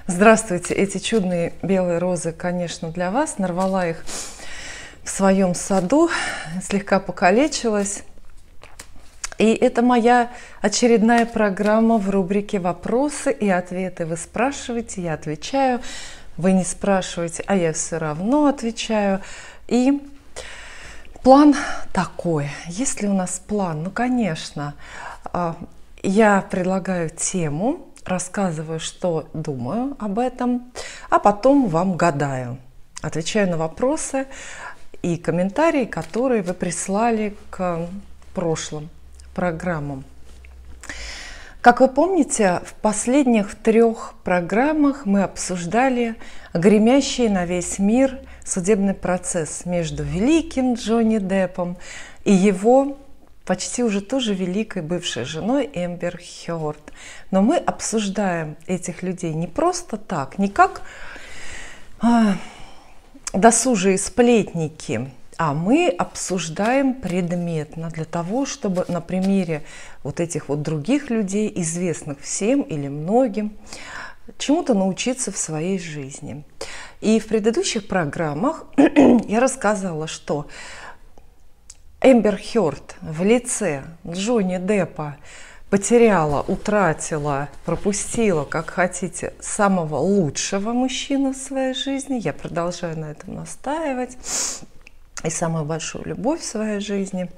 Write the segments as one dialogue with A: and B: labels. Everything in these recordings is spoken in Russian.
A: Здравствуйте! Эти чудные белые розы, конечно, для вас. Нарвала их в своем саду, слегка покалечилась. И это моя очередная программа в рубрике «Вопросы и ответы». Вы спрашиваете, я отвечаю. Вы не спрашиваете, а я все равно отвечаю. И план такой. Есть ли у нас план? Ну, конечно. Я предлагаю тему, рассказываю, что думаю об этом, а потом вам гадаю. Отвечаю на вопросы и комментарии, которые вы прислали к прошлым программам. Как вы помните, в последних 3 программах мы обсуждали гремящий на весь мир судебный процесс между великим Джонни Деппом и его почти уже тоже великой бывшей женой Эмбер Хёрд. Но мы обсуждаем этих людей не просто так, не как досужие сплетники, а мы обсуждаем предметно для того, чтобы на примере вот этих вот других людей, известных всем или многим, чему-то научиться в своей жизни. И в предыдущих программах я рассказала, что Эмбер Хёрд в лице Джонни Деппа потеряла, утратила, пропустила, как хотите, самого лучшего мужчину в своей жизни. Я продолжаю на этом настаивать. И самую большую любовь в своей жизни.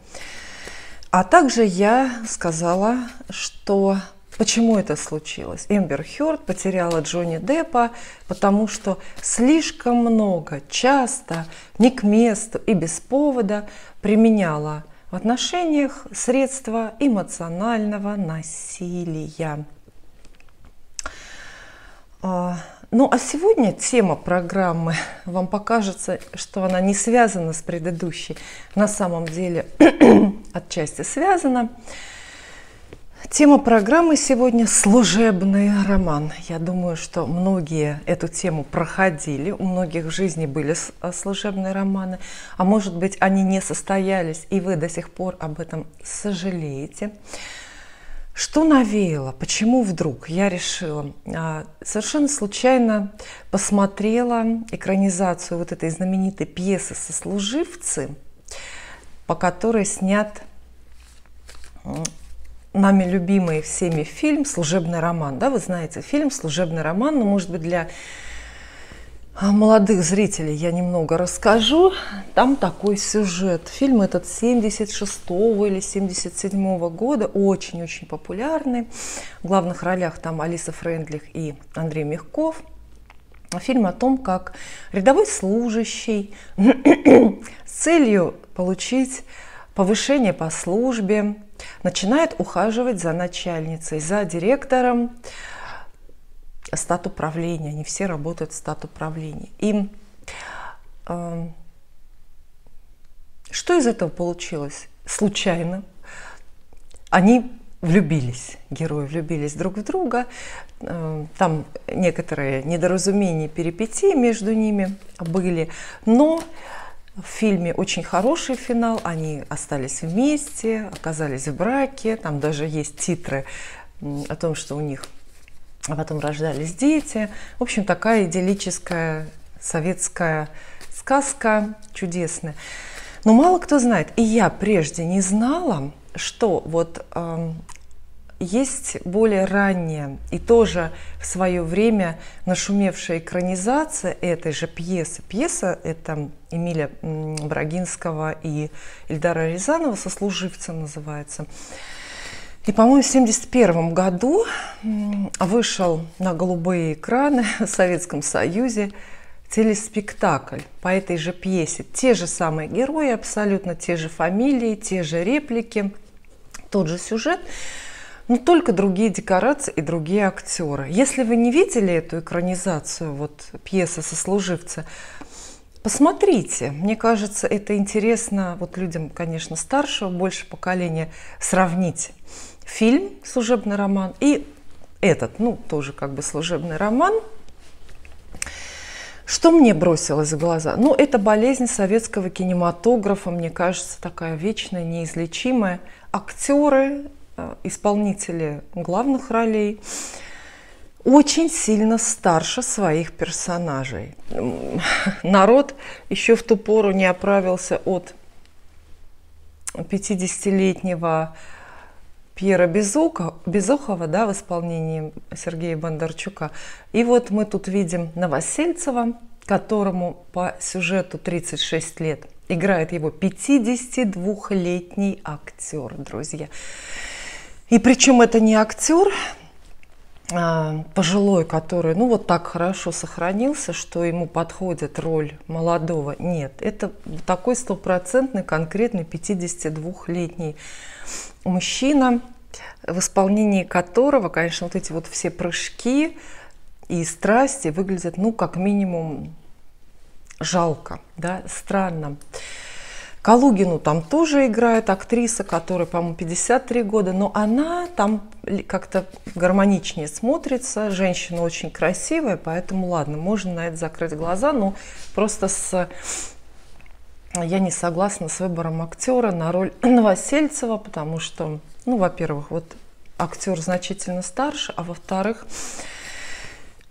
A: А также я сказала, что почему это случилось. Эмбер Хёрд потеряла Джонни Деппа, потому что слишком много, часто, не к месту и без повода применяла в отношениях средства эмоционального насилия. Ну а сегодня тема программы, вам покажется, что она не связана с предыдущей. На самом деле отчасти связана. Тема программы сегодня служебный роман. Я думаю, что многие эту тему проходили, у многих в жизни были служебные романы, а может быть они не состоялись, и вы до сих пор об этом сожалеете. Что навеяло? Почему вдруг я решила? Совершенно случайно посмотрела экранизацию вот этой знаменитой пьесы «Сослуживцы», по которой снят нами любимый всеми фильм «Служебный роман». Да, вы знаете, фильм «Служебный роман», но, может быть, для молодых зрителей я немного расскажу. Там такой сюжет. Фильм этот 76-го или 77-го года, очень-очень популярный. В главных ролях там Алиса Фрейндлих и Андрей Мягков. Фильм о том, как рядовой служащий с целью получить повышение по службе начинает ухаживать за начальницей, за директором статуправления. Они все работают в статуправлении. И что из этого получилось? Случайно они влюбились, герои влюбились друг в друга. Там некоторые недоразумения, перипетии между ними были, но в фильме очень хороший финал, они остались вместе, оказались в браке, там даже есть титры о том, что у них потом рождались дети. В общем, такая идиллическая советская сказка, чудесная. Но мало кто знает, и я прежде не знала, что вот есть более ранняя и тоже в свое время нашумевшая экранизация этой же пьесы. Пьеса это Эмиля Брагинского и Эльдара Рязанова «Сослуживцы» называется. И, по-моему, в 1971 году вышел на голубые экраны в Советском Союзе телеспектакль по этой же пьесе. Те же самые герои, абсолютно те же фамилии, те же реплики, тот же сюжет, но только другие декорации и другие актеры. Если вы не видели эту экранизацию, вот пьесы «Сослуживцы», посмотрите. Мне кажется, это интересно вот людям, конечно, старшего, больше поколения, сравнить фильм «Служебный роман» и этот, ну, тоже как бы служебный роман. Что мне бросилось в глаза? Ну, это болезнь советского кинематографа, мне кажется, такая вечная, неизлечимая. Актеры, исполнители главных ролей очень сильно старше своих персонажей. Народ еще в ту пору не оправился от 50-летнего Пьера Безухова, да, в исполнении Сергея Бондарчука. И вот мы тут видим Новосельцева, которому по сюжету 36 лет. Играет его 52-летний актер, друзья. И причем это не актер пожилой, который, ну, вот так хорошо сохранился, что ему подходит роль молодого. Нет, это такой стопроцентный, конкретный 52-летний мужчина, в исполнении которого, конечно, вот эти вот все прыжки и страсти выглядят, ну, как минимум, жалко, да, странно. Калугину там тоже играет актриса, которой, по-моему, 53 года, но она там как-то гармоничнее смотрится. Женщина очень красивая, поэтому ладно, можно на это закрыть глаза, но просто я не согласна с выбором актера на роль Новосельцева, потому что, ну, во-первых, вот актер значительно старше, а во-вторых,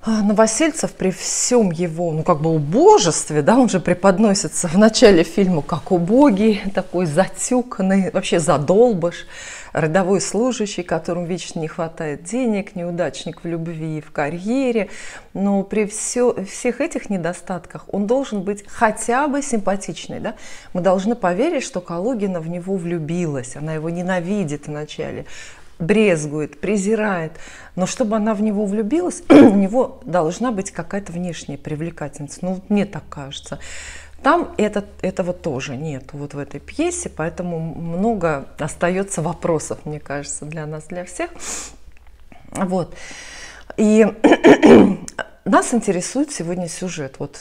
A: Новосельцев при всем его, ну, как бы убожестве, да, он же преподносится в начале фильма как убогий, такой затюканный, вообще задолбыш, рядовой служащий, которому вечно не хватает денег, неудачник в любви и в карьере. Но при всех этих недостатках он должен быть хотя бы симпатичный, да? Мы должны поверить, что Калугина в него влюбилась, она его ненавидит вначале, брезгует, презирает, но чтобы она в него влюбилась, у него должна быть какая-то внешняя привлекательность. Ну, мне так кажется. Там этого тоже нет вот в этой пьесе, поэтому много остается вопросов, мне кажется, для нас, для всех. Вот. И нас интересует сегодня сюжет. Вот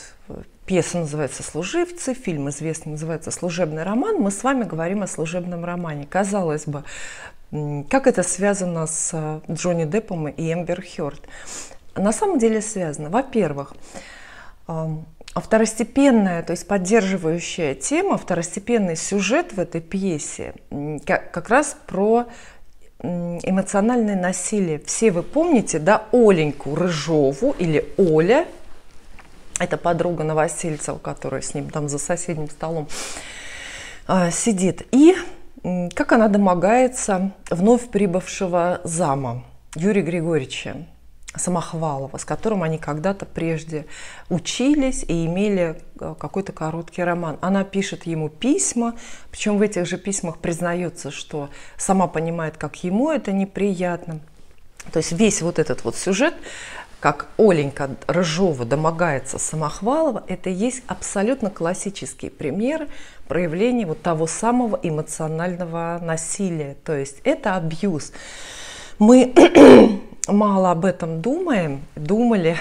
A: пьеса называется «Служивцы», фильм известный называется «Служебный роман». Мы с вами говорим о служебном романе. Казалось бы, как это связано с Джонни Деппом и Эмбер Хёрд? На самом деле связано. Во-первых, второстепенная, то есть поддерживающая тема, второстепенный сюжет в этой пьесе как раз про эмоциональное насилие. Все вы помните, да, Оленьку Рыжову или Оля, это подруга Новосельцева, которая с ним там за соседним столом сидит. И как она домогается вновь прибывшего зама Юрия Григорьевича Самохвалова, с которым они когда-то прежде учились и имели какой-то короткий роман. Она пишет ему письма, причем в этих же письмах признается, что сама понимает, как ему это неприятно. То есть весь вот этот вот сюжет, как Оленька Рыжова домогается Самохвалова, это и есть абсолютно классический пример проявления вот того самого эмоционального насилия. То есть это абьюз. Мы мало об этом думали.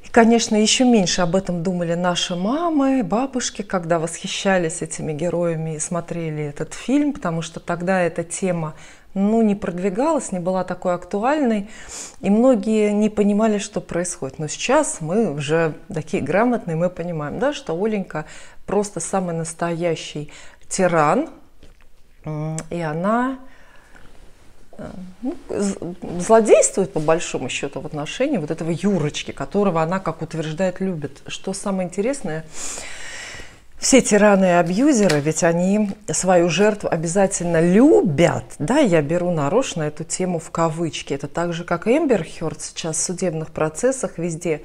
A: И, конечно, еще меньше об этом думали наши мамы, бабушки, когда восхищались этими героями и смотрели этот фильм, потому что тогда эта тема, ну, не продвигалась, не была такой актуальной, и многие не понимали, что происходит. Но сейчас мы уже такие грамотные, мы понимаем, да, что Оленька просто самый настоящий тиран, и она злодействует по большому счету в отношении вот этого Юрочки, которого она, как утверждает, любит. Что самое интересное, все тираны и абьюзеры, ведь они свою жертву обязательно любят. Да, я беру нарочно эту тему в кавычки. Это так же, как Эмбер Хёрд сейчас в судебных процессах везде.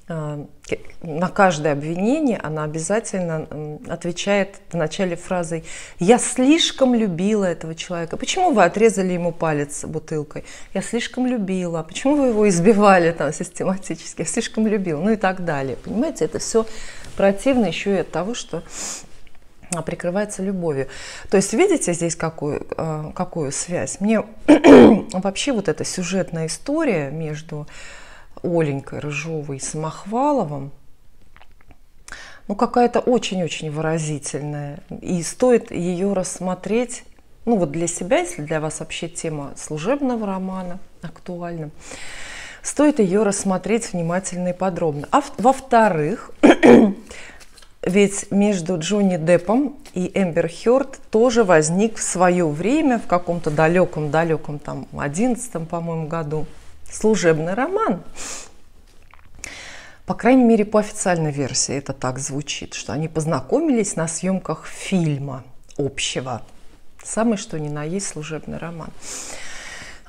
A: На каждое обвинение она обязательно отвечает в начале фразой «Я слишком любила этого человека». Почему вы отрезали ему палец бутылкой? «Я слишком любила». Почему вы его избивали там систематически? «Я слишком любила». Ну и так далее. Понимаете, это все противно еще и от того, что прикрывается любовью. То есть видите здесь какую связь? Мне вообще вот эта сюжетная история между Оленькой Рыжовой и Самохваловым, ну, какая-то очень-очень выразительная. И стоит ее рассмотреть, ну, вот для себя, если для вас вообще тема служебного романа актуальна, стоит ее рассмотреть внимательно и подробно. А во-вторых, ведь между Джонни Деппом и Эмбер Хёрд тоже возник в свое время, в каком-то далеком там 11-м, по-моему, году, служебный роман. По крайней мере, по официальной версии это так звучит, что они познакомились на съемках фильма общего. Самый что ни на есть служебный роман.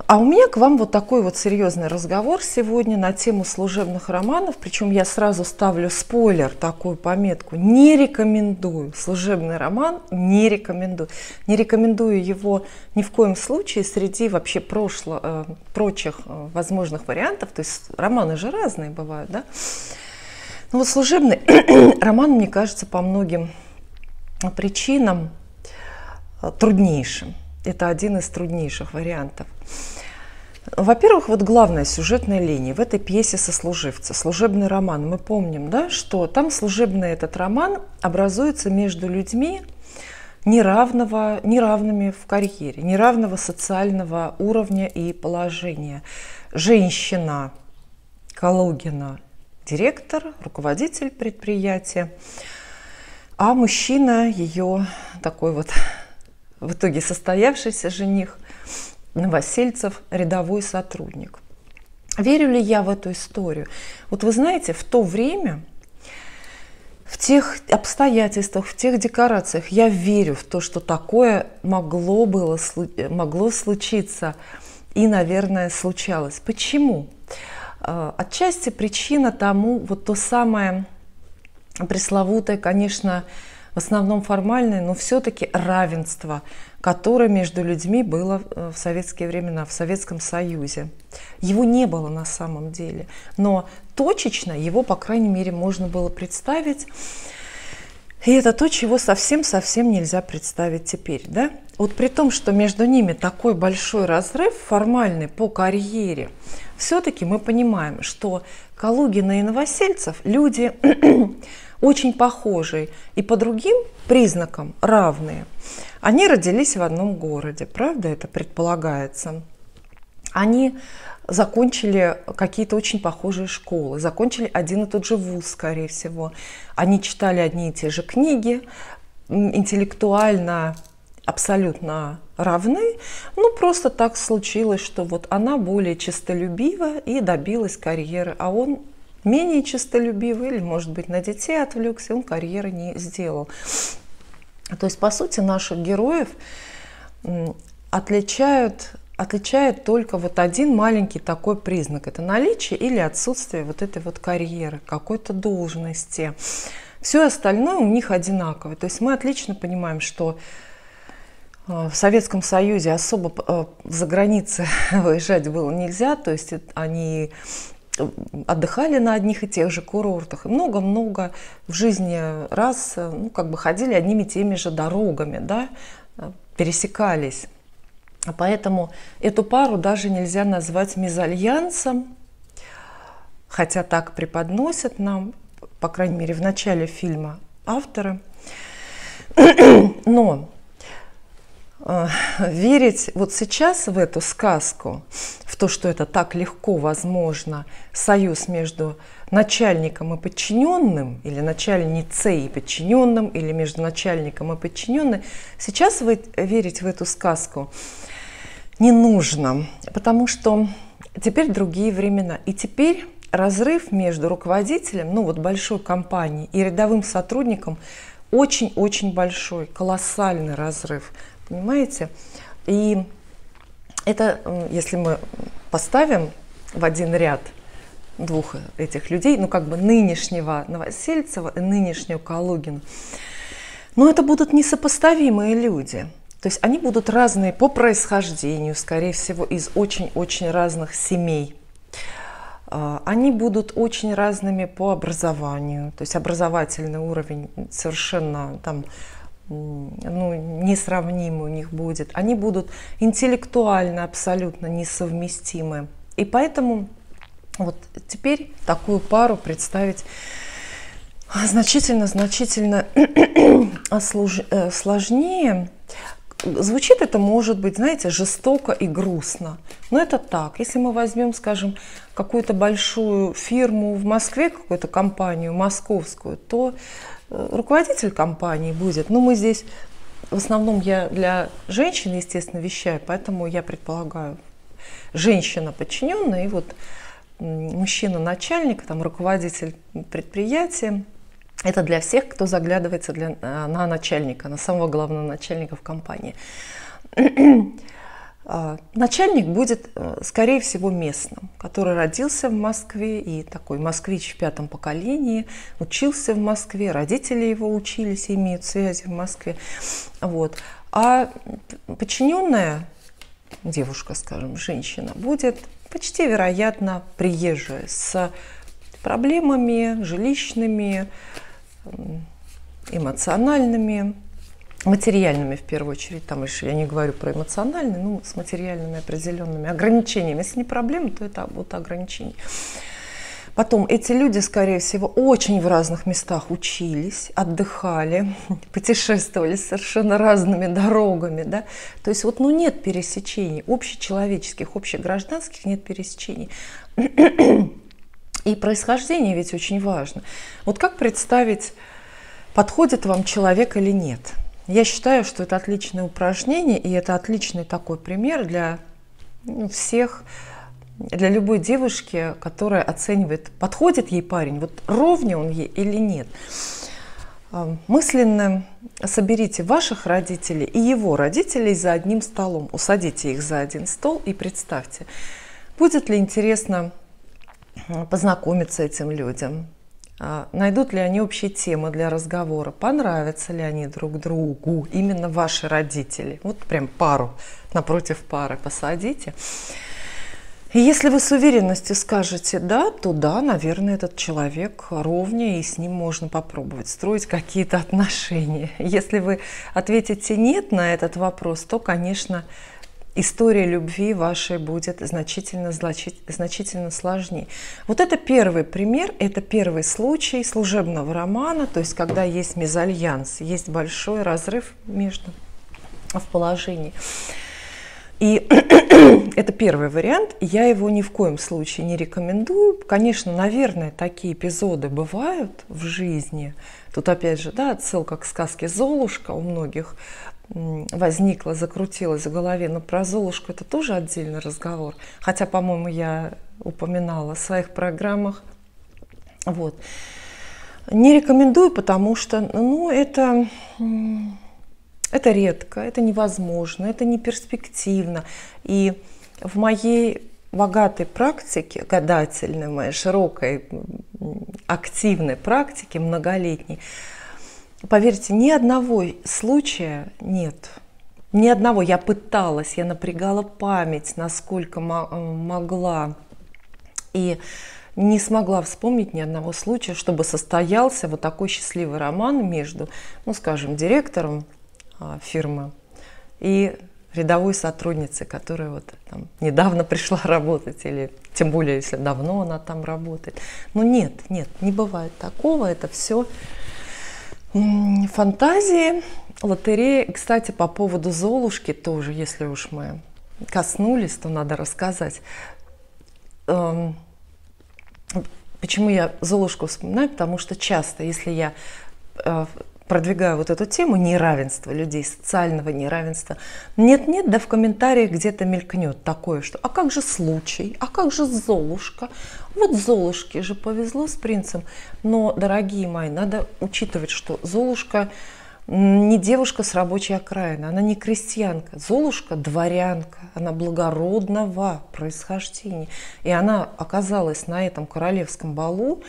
A: А у меня к вам вот такой вот серьезный разговор сегодня на тему служебных романов. Причем я сразу ставлю спойлер, такую пометку. Не рекомендую. Служебный роман не рекомендую. Не рекомендую его ни в коем случае среди вообще прочих возможных вариантов. То есть романы же разные бывают, да? Но вот служебный роман, мне кажется, по многим причинам труднейшим. Это один из труднейших вариантов. Во-первых, вот главная сюжетная линия в этой пьесе «Сослуживцы», служебный роман. Мы помним, да, что там служебный этот роман образуется между людьми неравными в карьере, неравного социального уровня и положения. Женщина Калугина – директор, руководитель предприятия, а мужчина ее такой вот в итоге состоявшийся жених, Новосельцев, рядовой сотрудник. Верю ли я в эту историю? Вот вы знаете, в то время, в тех обстоятельствах, в тех декорациях я верю в то, что такое могло случиться и, наверное, случалось. Почему? Отчасти причина тому вот то самое пресловутое, конечно, в основном формальное, но все-таки равенство, которое между людьми было в советские времена, в Советском Союзе. Его не было на самом деле, но точечно его, по крайней мере, можно было представить. И это то, чего совсем-совсем нельзя представить теперь. Да? Вот при том, что между ними такой большой разрыв формальный по карьере, все-таки мы понимаем, что Калугина и Новосельцев люди очень похожие и по другим признакам равные. Они родились в одном городе, правда, это предполагается. Они закончили какие-то очень похожие школы, закончили один и тот же вуз, скорее всего. Они читали одни и те же книги, интеллектуально абсолютно равны. Ну, просто так случилось, что вот она более честолюбива и добилась карьеры, а он менее честолюбивый или, может быть, на детей отвлекся, он карьеры не сделал. То есть, по сути, наших героев отличает только вот один маленький такой признак. Это наличие или отсутствие вот этой вот карьеры, какой-то должности. Все остальное у них одинаковое. То есть мы отлично понимаем, что в Советском Союзе особо за границы выезжать было нельзя. То есть они отдыхали на одних и тех же курортах. И много-много в жизни раз ходили одними и теми же дорогами, да, пересекались. Поэтому эту пару даже нельзя назвать мезальянсом, хотя так преподносят нам, по крайней мере, в начале фильма авторы. Но верить вот сейчас в эту сказку, в то, что это так легко возможно, союз между начальником и подчиненным, или начальницей и подчиненным, или между начальником и подчиненной, сейчас верить в эту сказку не нужно, потому что теперь другие времена. И теперь разрыв между руководителем, большой компании и рядовым сотрудником очень-очень большой, колоссальный разрыв. Понимаете? И это, если мы поставим в один ряд двух этих людей, нынешнего Новосельцева и нынешнего Калугина, это будут несопоставимые люди. То есть они будут разные по происхождению, скорее всего, из очень-очень разных семей. Они будут очень разными по образованию, то есть образовательный уровень совершенно несравнимый у них будет. Они будут интеллектуально абсолютно несовместимы. И поэтому вот теперь такую пару представить значительно сложнее. Звучит это, может быть, знаете, жестоко и грустно. Но это так. Если мы возьмем, скажем, какую-то большую фирму в Москве, какую-то компанию московскую, то руководитель компании будет, мы здесь, в основном я для женщин, естественно, вещаю, поэтому я предполагаю, женщина подчиненная и вот мужчина начальник, там руководитель предприятия. Это для всех, кто заглядывается на начальника, на самого главного начальника в компании. Начальник будет, скорее всего, местным, который родился в Москве и такой москвич в 5-м поколении, учился в Москве, родители его учились и имеют связи в Москве. Вот. А подчиненная девушка, скажем, женщина, будет почти вероятно приезжая с проблемами жилищными, эмоциональными, материальными в первую очередь, там я не говорю про эмоциональные, но с материальными определенными ограничениями. Если не проблемы, то это вот ограничения. Потом эти люди, скорее всего, очень в разных местах учились, отдыхали, путешествовали совершенно разными дорогами, да? То есть вот нет пересечений, общечеловеческих, общегражданских нет пересечений. И происхождение ведь очень важно. Вот как представить, подходит вам человек или нет? Я считаю, что это отличное упражнение, и это отличный такой пример для всех, для любой девушки, которая оценивает, подходит ей парень, вот ровня он ей или нет. Мысленно соберите ваших родителей и его родителей за одним столом, усадите их за один стол и представьте, будет ли интересно познакомиться этим людям, найдут ли они общие темы для разговора, понравятся ли они друг другу, именно ваши родители. Вот прям пару напротив пары посадите. И если вы с уверенностью скажете «да», то да, наверное, этот человек ровнее, и с ним можно попробовать строить какие-то отношения. Если вы ответите «нет» на этот вопрос, то, конечно, история любви вашей будет значительно сложнее. Вот это первый пример, это первый случай служебного романа, то есть когда есть мезальянс, есть большой разрыв в положении. И это первый вариант, я его ни в коем случае не рекомендую. Конечно, наверное, такие эпизоды бывают в жизни. Тут опять же, да, отсылка к сказке «Золушка» у многих возникла, закрутилась в голове, но про Золушку это тоже отдельный разговор, хотя, по-моему, я упоминала в своих программах. Вот. Не рекомендую, потому что это редко, это невозможно, это не перспективно. И в моей богатой практике, гадательной, моей широкой, активной практике, многолетней, поверьте, ни одного случая нет. Ни одного. Я пыталась, я напрягала память, насколько могла. И не смогла вспомнить ни одного случая, чтобы состоялся вот такой счастливый роман между, скажем, директором фирмы и рядовой сотрудницей, которая вот там недавно пришла работать, или тем более, если давно она там работает. Но нет, не бывает такого. Это все фантазии, лотереи. Кстати, по поводу Золушки тоже, если уж мы коснулись, то надо рассказать. Почему я Золушку вспоминаю? Потому что часто, если я продвигаю вот эту тему неравенства людей, социального неравенства, нет-нет, да в комментариях где-то мелькнет такое, что «а как же случай? А как же Золушка? Вот Золушке же повезло с принцем». Но, дорогие мои, надо учитывать, что Золушка не девушка с рабочей окраины, она не крестьянка. Золушка – дворянка, она благородного происхождения. И она оказалась на этом королевском балу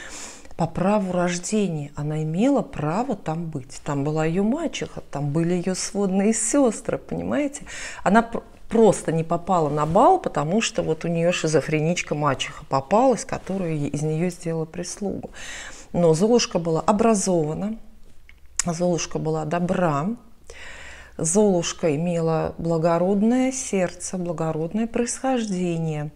A: по праву рождения. Она имела право там быть. Там была ее мачеха, там были ее сводные сестры, понимаете? Она просто не попала на бал, потому что вот у нее шизофреничка мачеха попалась, которая из нее сделала прислугу. Но Золушка была образована, Золушка была добра, Золушка имела благородное сердце, благородное происхождение.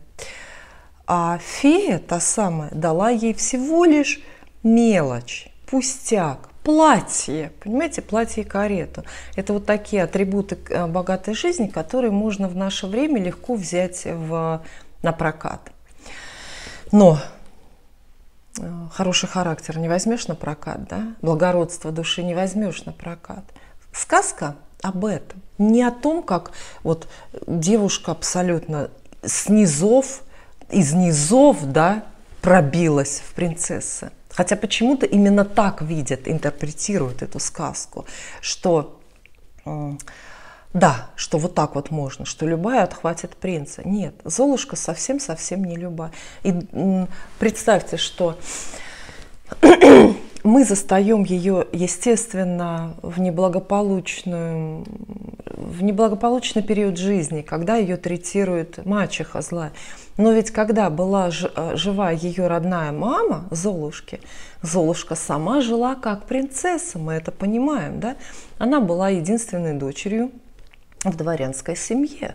A: А фея, та самая, дала ей всего лишь мелочь, пустяк, платье, понимаете, платье и карету. Это вот такие атрибуты богатой жизни, которые можно в наше время легко взять на прокат. Но хороший характер не возьмешь на прокат, да? Благородство души не возьмешь на прокат. Сказка об этом. Не о том, как вот девушка абсолютно с низов, из низов, да, пробилась в принцессы. Хотя почему-то именно так видят, интерпретируют эту сказку, что да, что вот так вот можно, что любая отхватит принца. Нет, Золушка совсем-совсем не любая. И представьте, что мы застаем ее, естественно, в неблагополучный период жизни, когда ее третирует мачеха злая. Но ведь когда была жива ее родная мама Золушки, Золушка сама жила как принцесса, мы это понимаем, да? Она была единственной дочерью в дворянской семье.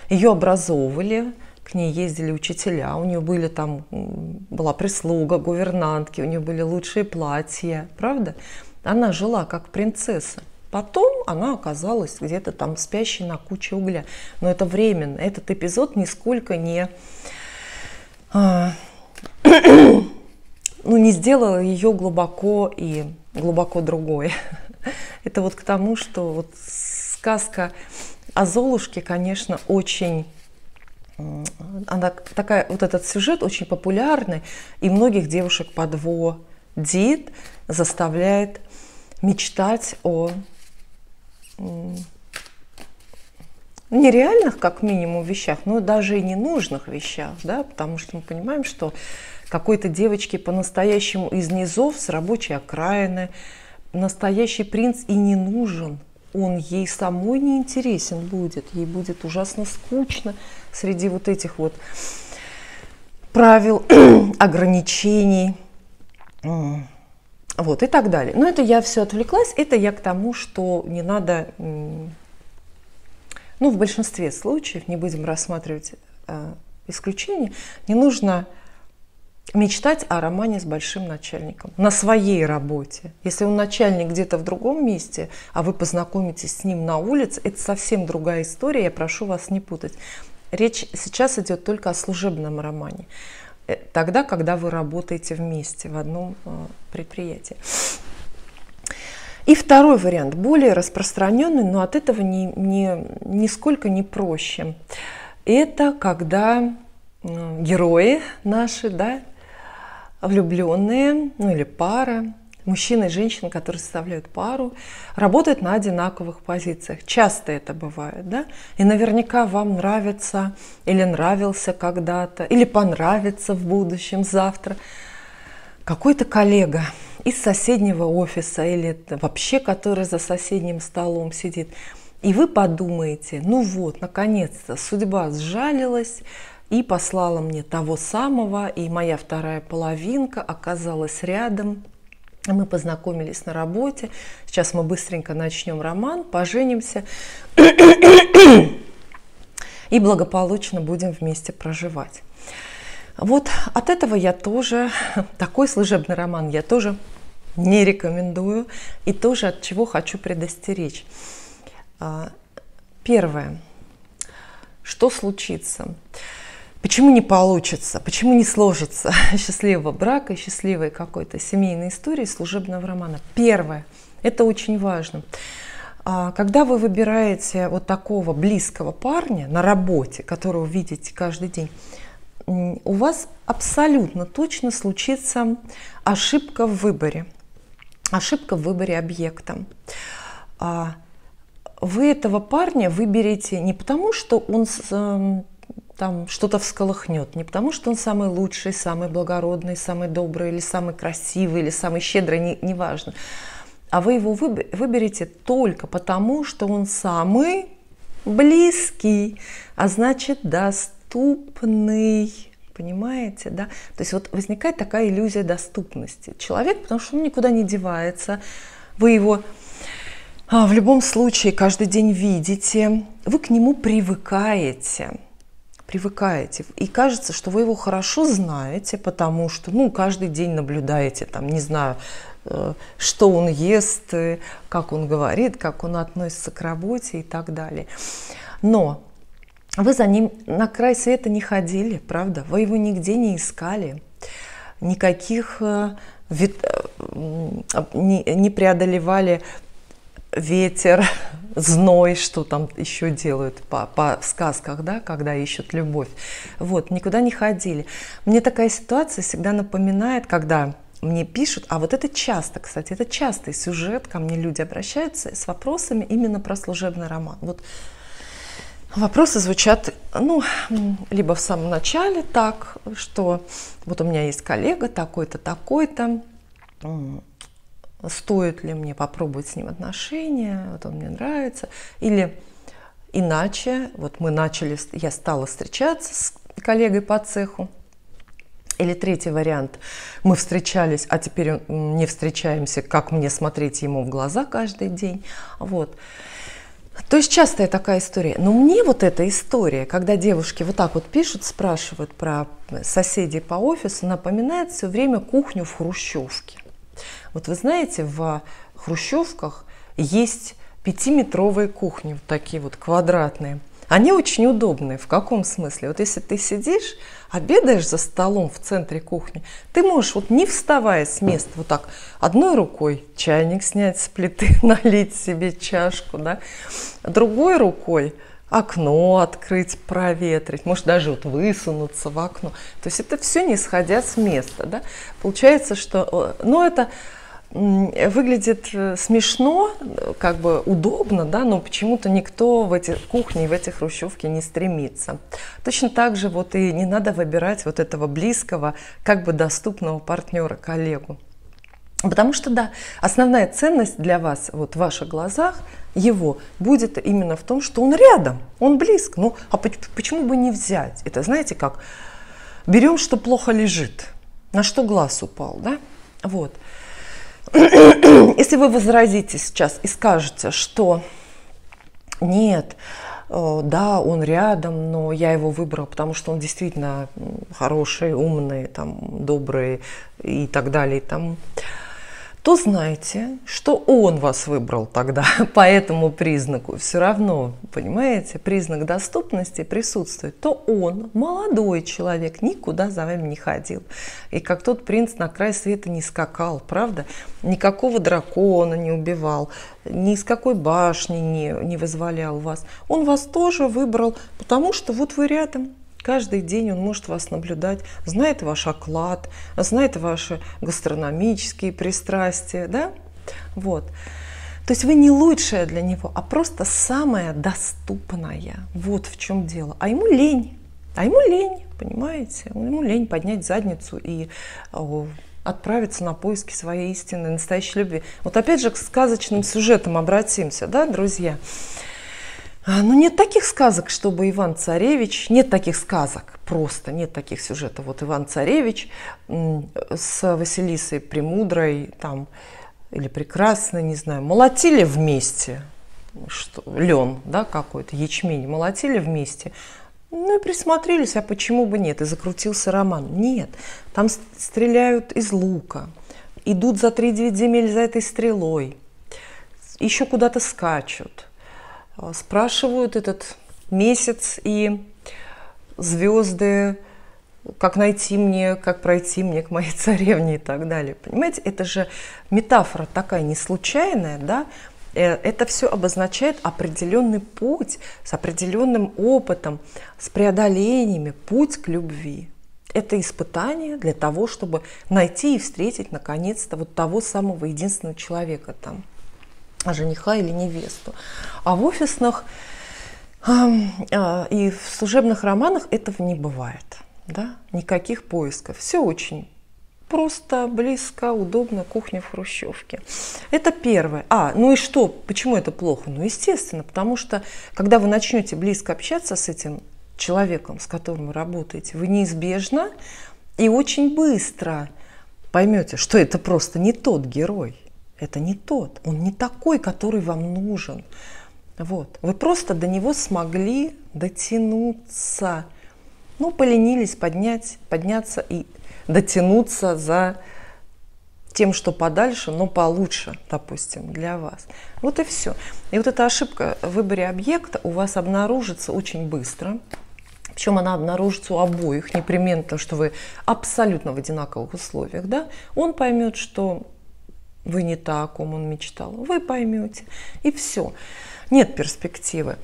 A: Ее образовывали, к ней ездили учителя, у нее были там, была прислуга, гувернантки, у нее были лучшие платья, правда? Она жила как принцесса. Потом она оказалась где-то там спящей на куче угля. Но это временно. Этот эпизод нисколько не, не сделал ее глубоко и глубоко другой. Это вот к тому, что вот сказка о Золушке, конечно, очень... Она такая, вот этот сюжет очень популярный, и многих девушек подводит, заставляет мечтать о нереальных, как минимум, вещах, но даже и ненужных вещах, да, потому что мы понимаем, что какой-то девочке по-настоящему из низов, с рабочей окраины, настоящий принц и не нужен. Он ей самой не интересен будет, ей будет ужасно скучно среди вот этих вот правил, ограничений, вот и так далее. Но это я все отвлеклась, это я к тому, что не надо, ну, в большинстве случаев, не будем рассматривать исключения, не нужно мечтать о романе с большим начальником на своей работе. Если он начальник где-то в другом месте, а вы познакомитесь с ним на улице, это совсем другая история, я прошу вас не путать. Речь сейчас идет только о служебном романе. Тогда, когда вы работаете вместе в одном предприятии. И второй вариант, более распространенный, но от этого нисколько не проще. Это когда герои наши, да, влюбленные, ну или пара, мужчина и женщина, которые составляют пару, работают на одинаковых позициях. Часто это бывает, да? И наверняка вам нравится или нравился когда-то, или понравится в будущем, завтра какой-то коллега из соседнего офиса или вообще который за соседним столом сидит. И вы подумаете, ну вот, наконец-то судьба сжалилась, и послала мне того самого, и моя вторая половинка оказалась рядом. Мы познакомились на работе. Сейчас мы быстренько начнем роман, поженимся и благополучно будем вместе проживать. Вот от этого я тоже, такой служебный роман я тоже не рекомендую и тоже от чего хочу предостеречь. Первое. Что случится? Почему не получится, почему не сложится счастливого брака, счастливой какой-то семейной истории, служебного романа? Первое, это очень важно. Когда вы выбираете вот такого близкого парня на работе, которого видите каждый день, у вас абсолютно точно случится ошибка в выборе объекта. Вы этого парня выберете не потому, что он там что-то всколыхнет, не потому, что он самый лучший, самый благородный, самый добрый, или самый красивый, или самый щедрый, неважно. А вы его выберете только потому, что он самый близкий, а значит доступный. Понимаете, да? То есть вот возникает такая иллюзия доступности. Человек, потому что он никуда не девается, вы его в любом случае каждый день видите, вы к нему привыкаете. И кажется, что вы его хорошо знаете, потому что, ну, каждый день наблюдаете, там, не знаю, что он ест, как он говорит, как он относится к работе и так далее. Но вы за ним на край света не ходили, правда? Вы его нигде не искали, никаких не преодолевали ветер, зной, что там еще делают по сказках, да, когда ищут любовь. Вот, никуда не ходили. Мне такая ситуация всегда напоминает, когда мне пишут, а вот это часто, кстати, это частый сюжет, ко мне люди обращаются с вопросами именно про служебный роман. Вот вопросы звучат, ну, либо в самом начале так, что вот у меня есть коллега такой-то, такой-то, стоит ли мне попробовать с ним отношения, вот он мне нравится, или иначе, вот мы начали, я стала встречаться с коллегой по цеху, или третий вариант, мы встречались, а теперь не встречаемся, как мне смотреть ему в глаза каждый день, вот. То есть частая такая история. Но мне вот эта история, когда девушки вот так вот пишут, спрашивают про соседей по офису, напоминает все время кухню в хрущевке. Вот вы знаете, в хрущевках есть 5-метровые кухни, вот такие вот квадратные. Они очень удобные. В каком смысле? Вот если ты сидишь, обедаешь за столом в центре кухни, ты можешь, вот не вставая с места, вот так одной рукой чайник снять с плиты, налить себе чашку, да, другой рукой окно открыть, проветрить, может даже вот высунуться в окно. То есть это все не сходя с места, да. Получается, что, ну, это выглядит смешно, как бы удобно, да, но почему-то никто в эти кухни, в эти хрущевки не стремится. Точно так же вот и не надо выбирать вот этого близкого, как бы доступного партнера, коллегу. Потому что, да, основная ценность для вас, вот в ваших глазах, его будет именно в том, что он рядом, он близко. Ну, а почему бы не взять? Это, знаете, как берем, что плохо лежит, на что глаз упал, да? Вот. Если вы возразите сейчас и скажете, что нет, да, он рядом, но я его выбрал, потому что он действительно хороший, умный, там, добрый и так далее, там, то знайте, что он вас выбрал тогда по этому признаку. Все равно, понимаете, признак доступности присутствует. То он, молодой человек, никуда за вами не ходил. И как тот принц на край света не скакал, правда? Никакого дракона не убивал, ни из какой башни не вызволял вас. Он вас тоже выбрал, потому что вот вы рядом. Каждый день он может вас наблюдать, знает ваш оклад, знает ваши гастрономические пристрастия, да? Вот. То есть вы не лучшая для него, а просто самая доступная. Вот в чем дело. А ему лень. Понимаете? Ему лень поднять задницу и отправиться на поиски своей истинной, настоящей любви. Вот опять же к сказочным сюжетам обратимся, да, друзья? Ну, нет таких сказок, чтобы Иван-Царевич, нет таких сказок, просто нет таких сюжетов. Вот Иван-Царевич с Василисой Премудрой, там, или Прекрасной, не знаю, молотили вместе, лен, да, какой-то, ячмень, молотили вместе, ну и присмотрелись, а почему бы нет, и закрутился роман. Нет, там стреляют из лука, идут за 3-9 земель за этой стрелой, еще куда-то скачут. Спрашивают этот месяц и звезды, как найти мне, как пройти мне к моей царевне и так далее. Понимаете, это же метафора такая не случайная, да? Это все обозначает определенный путь с определенным опытом, с преодолениями, путь к любви. Это испытание для того, чтобы найти и встретить наконец-то вот того самого единственного человека там. Жениха или невесту. А в офисных и в служебных романах этого не бывает. Да? Никаких поисков. Все очень просто, близко, удобно, кухня в хрущевке. Это первое. Ну и что? Почему это плохо? Ну, естественно, потому что, когда вы начнете близко общаться с этим человеком, с которым вы работаете, вы неизбежно и очень быстро поймете, что это просто не тот герой. Это не тот, он не такой, который вам нужен. Вот. Вы просто до него смогли дотянуться. Ну, поленились подняться и дотянуться за тем, что подальше, но получше, допустим, для вас. Вот и все. И вот эта ошибка в выборе объекта у вас обнаружится очень быстро. Причем она обнаружится у обоих непременно, потому что вы абсолютно в одинаковых условиях. Да? Он поймет, что вы не та, о ком он мечтал. Вы поймете, и все. Нет перспективы.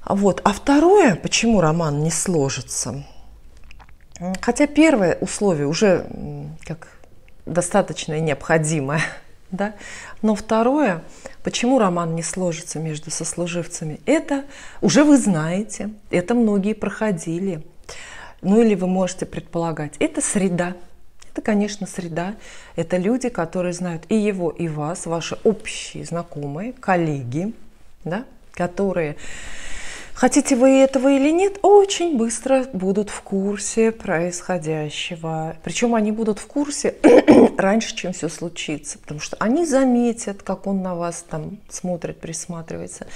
A: Вот. А второе, почему роман не сложится? Хотя первое условие уже как достаточно необходимое, да? Но второе, почему роман не сложится между сослуживцами, это уже вы знаете, это многие проходили. Ну или вы можете предполагать, это среда. Это, конечно, среда. Это люди, которые знают и его, и вас, ваши общие знакомые, коллеги, да? Которые, хотите вы этого или нет, очень быстро будут в курсе происходящего. Причем они будут в курсе раньше, чем все случится. Потому что они заметят, как он на вас там смотрит, присматривается.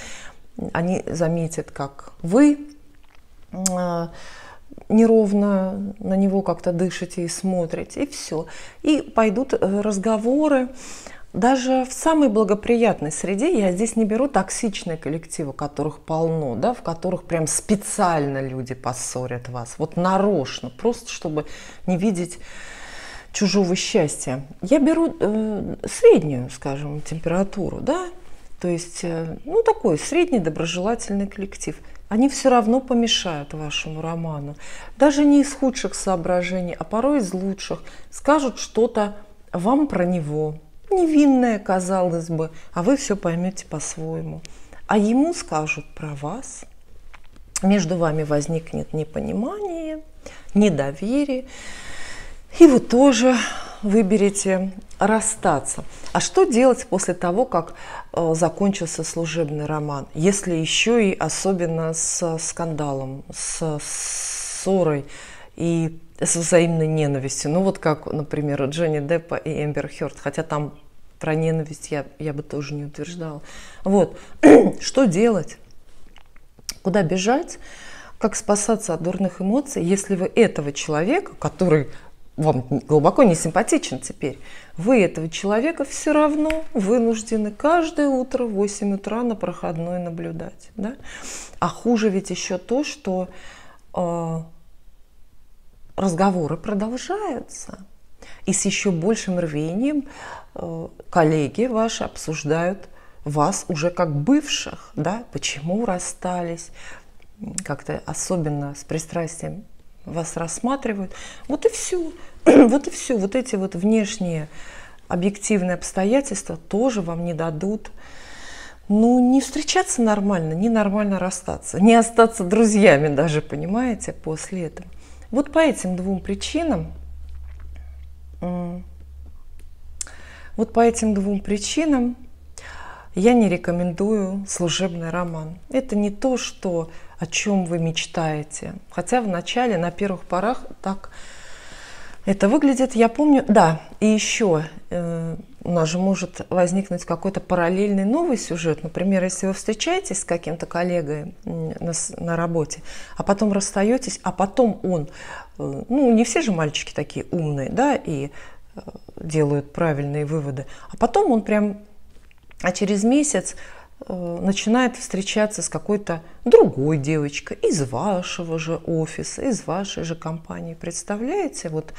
A: Они заметят, как вы неровно на него как-то дышите и смотрите, и все. И пойдут разговоры. Даже в самой благоприятной среде, я здесь не беру токсичные коллективы, которых полно, да, в которых прям специально люди поссорят вас, вот нарочно, просто чтобы не видеть чужого счастья. Я беру среднюю, скажем, температуру, да, то есть, ну, такой средний доброжелательный коллектив. Они все равно помешают вашему роману. Даже не из худших соображений, а порой из лучших. Скажут что-то вам про него, невинное, казалось бы, а вы все поймете по-своему. А ему скажут про вас. Между вами возникнет непонимание, недоверие. И вы тоже выберете расстаться. А что делать после того, как закончился служебный роман? Если еще и особенно с скандалом, с ссорой и с взаимной ненавистью. Ну вот как, например, у Джонни Деппа и Эмбер Хёрд. Хотя там про ненависть я бы тоже не утверждала. Вот. Что делать? Куда бежать? Как спасаться от дурных эмоций, если вы этого человека, который вам глубоко не симпатичен теперь, вы этого человека все равно вынуждены каждое утро в 8 утра на проходной наблюдать. Да? А хуже ведь еще то, что разговоры продолжаются. И с еще большим рвением коллеги ваши обсуждают вас уже как бывших. Да? Почему расстались? Как-то особенно с пристрастием вас рассматривают. Вот и все. Вот и все. Вот эти вот внешние объективные обстоятельства тоже вам не дадут, ну, не встречаться нормально, не нормально расстаться, не остаться друзьями даже, понимаете, после этого. Вот по этим двум причинам, я не рекомендую служебный роман. Это не то, о чем вы мечтаете. Хотя вначале, на первых порах, так это выглядит. Я помню, да, и еще у нас же может возникнуть какой-то параллельный новый сюжет. Например, если вы встречаетесь с каким-то коллегой на работе, а потом расстаетесь, а потом он, ну, не все же мальчики такие умные, да, и делают правильные выводы, а потом он прям, через месяц начинает встречаться с какой-то другой девочкой из вашего же офиса, из вашей же компании. Представляете? Вот,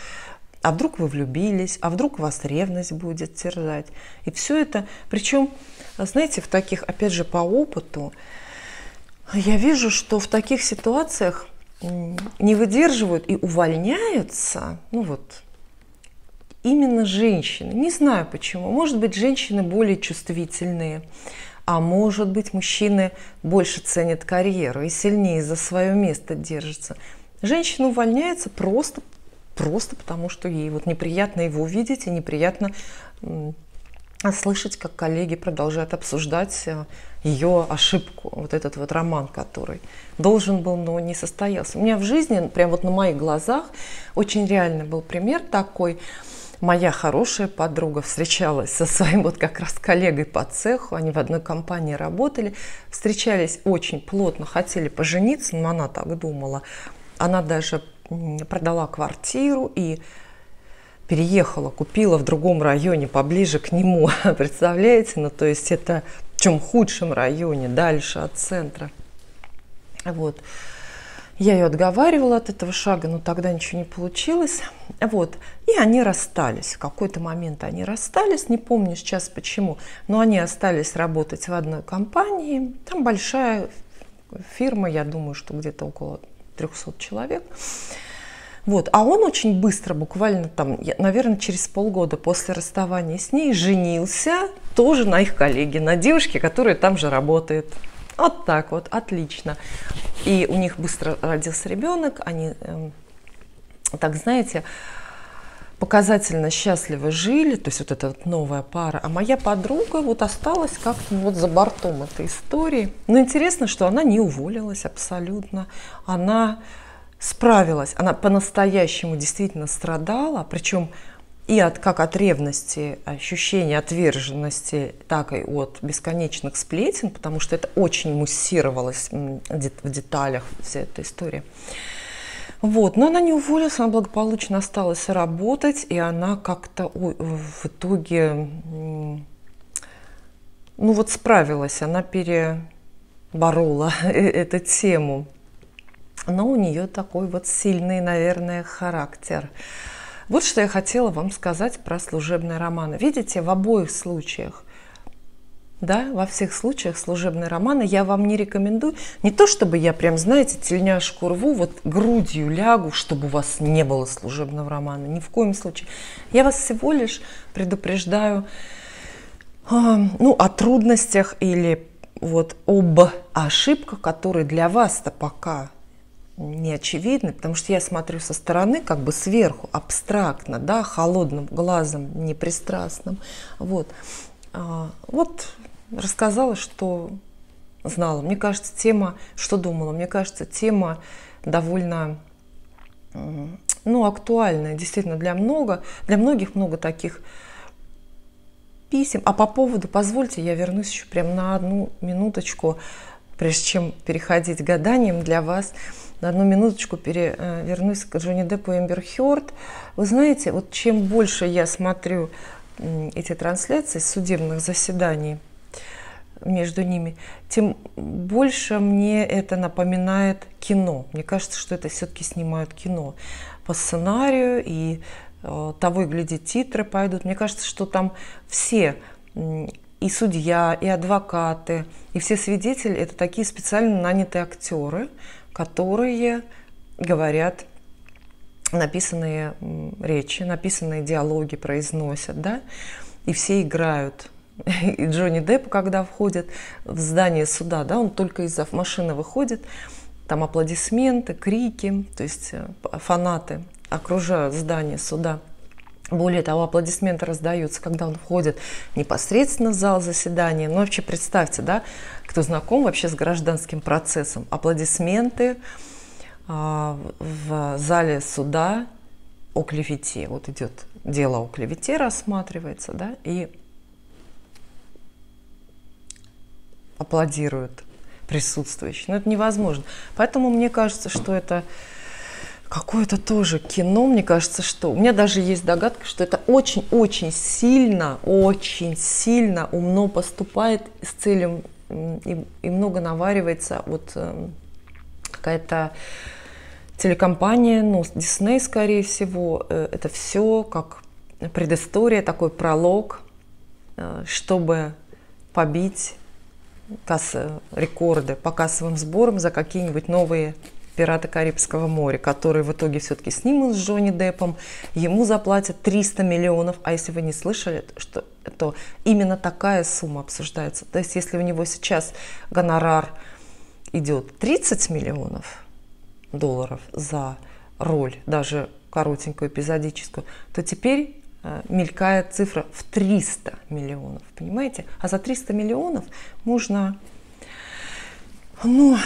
A: а вдруг вы влюбились, а вдруг вас ревность будет терзать. И все это, причем, знаете, в таких, опять же, по опыту, я вижу, что в таких ситуациях не выдерживают и увольняются, ну вот, именно женщины. Не знаю почему. Может быть, женщины более чувствительные. А может быть, мужчины больше ценят карьеру и сильнее за свое место держатся. Женщина увольняется просто потому, что ей вот неприятно его видеть и неприятно слышать, как коллеги продолжают обсуждать ее ошибку, вот этот вот роман, который должен был, но не состоялся. У меня в жизни, прям вот на моих глазах, очень реально был пример такой. Моя хорошая подруга встречалась со своим вот как раз коллегой по цеху, они в одной компании работали, встречались очень плотно, хотели пожениться, но она так думала. Она даже продала квартиру и переехала, купила в другом районе, поближе к нему, представляете? Ну, то есть это в чем худшем районе, дальше от центра. Вот. Я ее отговаривала от этого шага, но тогда ничего не получилось. Вот. И они расстались. В какой-то момент они расстались, не помню сейчас почему, но они остались работать в одной компании. Там большая фирма, я думаю, что где-то около 300 человек. Вот. А он очень быстро, буквально там, наверное, через полгода после расставания с ней, женился тоже на их коллеге, на девушке, которая там же работает. Вот так вот, отлично. И у них быстро родился ребенок, они, так знаете, показательно счастливо жили, то есть вот эта вот новая пара. А моя подруга вот осталась как-то вот за бортом этой истории. Но интересно, что она не уволилась абсолютно. Она справилась, она по-настоящему действительно страдала, причем и как от ревности, ощущения отверженности, так и от бесконечных сплетен, потому что это очень муссировалось в деталях, вся эта история. Вот. Но она не уволилась, она благополучно осталась работать, и она как-то в итоге ну вот справилась, она переборола эту тему. Но у нее такой вот сильный, наверное, характер. Вот что я хотела вам сказать про служебные романы. Видите, в обоих случаях, да, во всех случаях служебные романы я вам не рекомендую. Не то, чтобы я прям, знаете, тельняшку рву, вот грудью лягу, чтобы у вас не было служебного романа. Ни в коем случае. Я вас всего лишь предупреждаю ну, о трудностях или вот об ошибках, которые для вас-то пока не очевидны, потому что я смотрю со стороны, как бы сверху, абстрактно, да, холодным глазом, непристрастным. Вот. Вот рассказала, что знала. Мне кажется, тема, что думала, мне кажется, тема довольно, ну, актуальная, действительно, для многих много таких писем. А по поводу, позвольте, я вернусь еще прям на одну минуточку, прежде чем переходить к гаданиям для вас. На одну минуточку вернусь к Джонни Деппу и Эмбер Хёрд. Вы знаете, вот чем больше я смотрю эти трансляции судебных заседаний между ними, тем больше мне это напоминает кино. Мне кажется, что это все-таки снимают кино по сценарию, и того и гляди, титры пойдут. Мне кажется, что там все, и судья, и адвокаты, и все свидетели — это такие специально нанятые актеры, которые говорят написанные речи, написанные диалоги произносят, да, и все играют. И Джонни Депп, когда входит в здание суда, да, он только из машины выходит, там аплодисменты, крики, то есть фанаты окружают здание суда. Более того, аплодисменты раздаются, когда он входит непосредственно в зал заседания. Ну, вообще представьте, да, кто знаком вообще с гражданским процессом. Аплодисменты в зале суда о клевете. Вот идет дело о клевете, рассматривается, да, и аплодируют присутствующие. Но это невозможно. Поэтому мне кажется, что это какое-то тоже кино. Мне кажется, что у меня даже есть догадка, что это очень сильно умно поступает с целью и много наваривается вот какая-то телекомпания, ну, Disney, скорее всего. Это все как предыстория, такой пролог, чтобы побить рекорды по кассовым сборам за какие-нибудь новые «Пираты Карибского моря», которые в итоге все-таки снимут с Джонни Деппом. Ему заплатят 300 миллионов. А если вы не слышали, то именно такая сумма обсуждается. То есть если у него сейчас гонорар идет 30 миллионов долларов за роль, даже коротенькую, эпизодическую, то теперь мелькает цифра в 300 миллионов, понимаете? А за 300 миллионов можно, ну,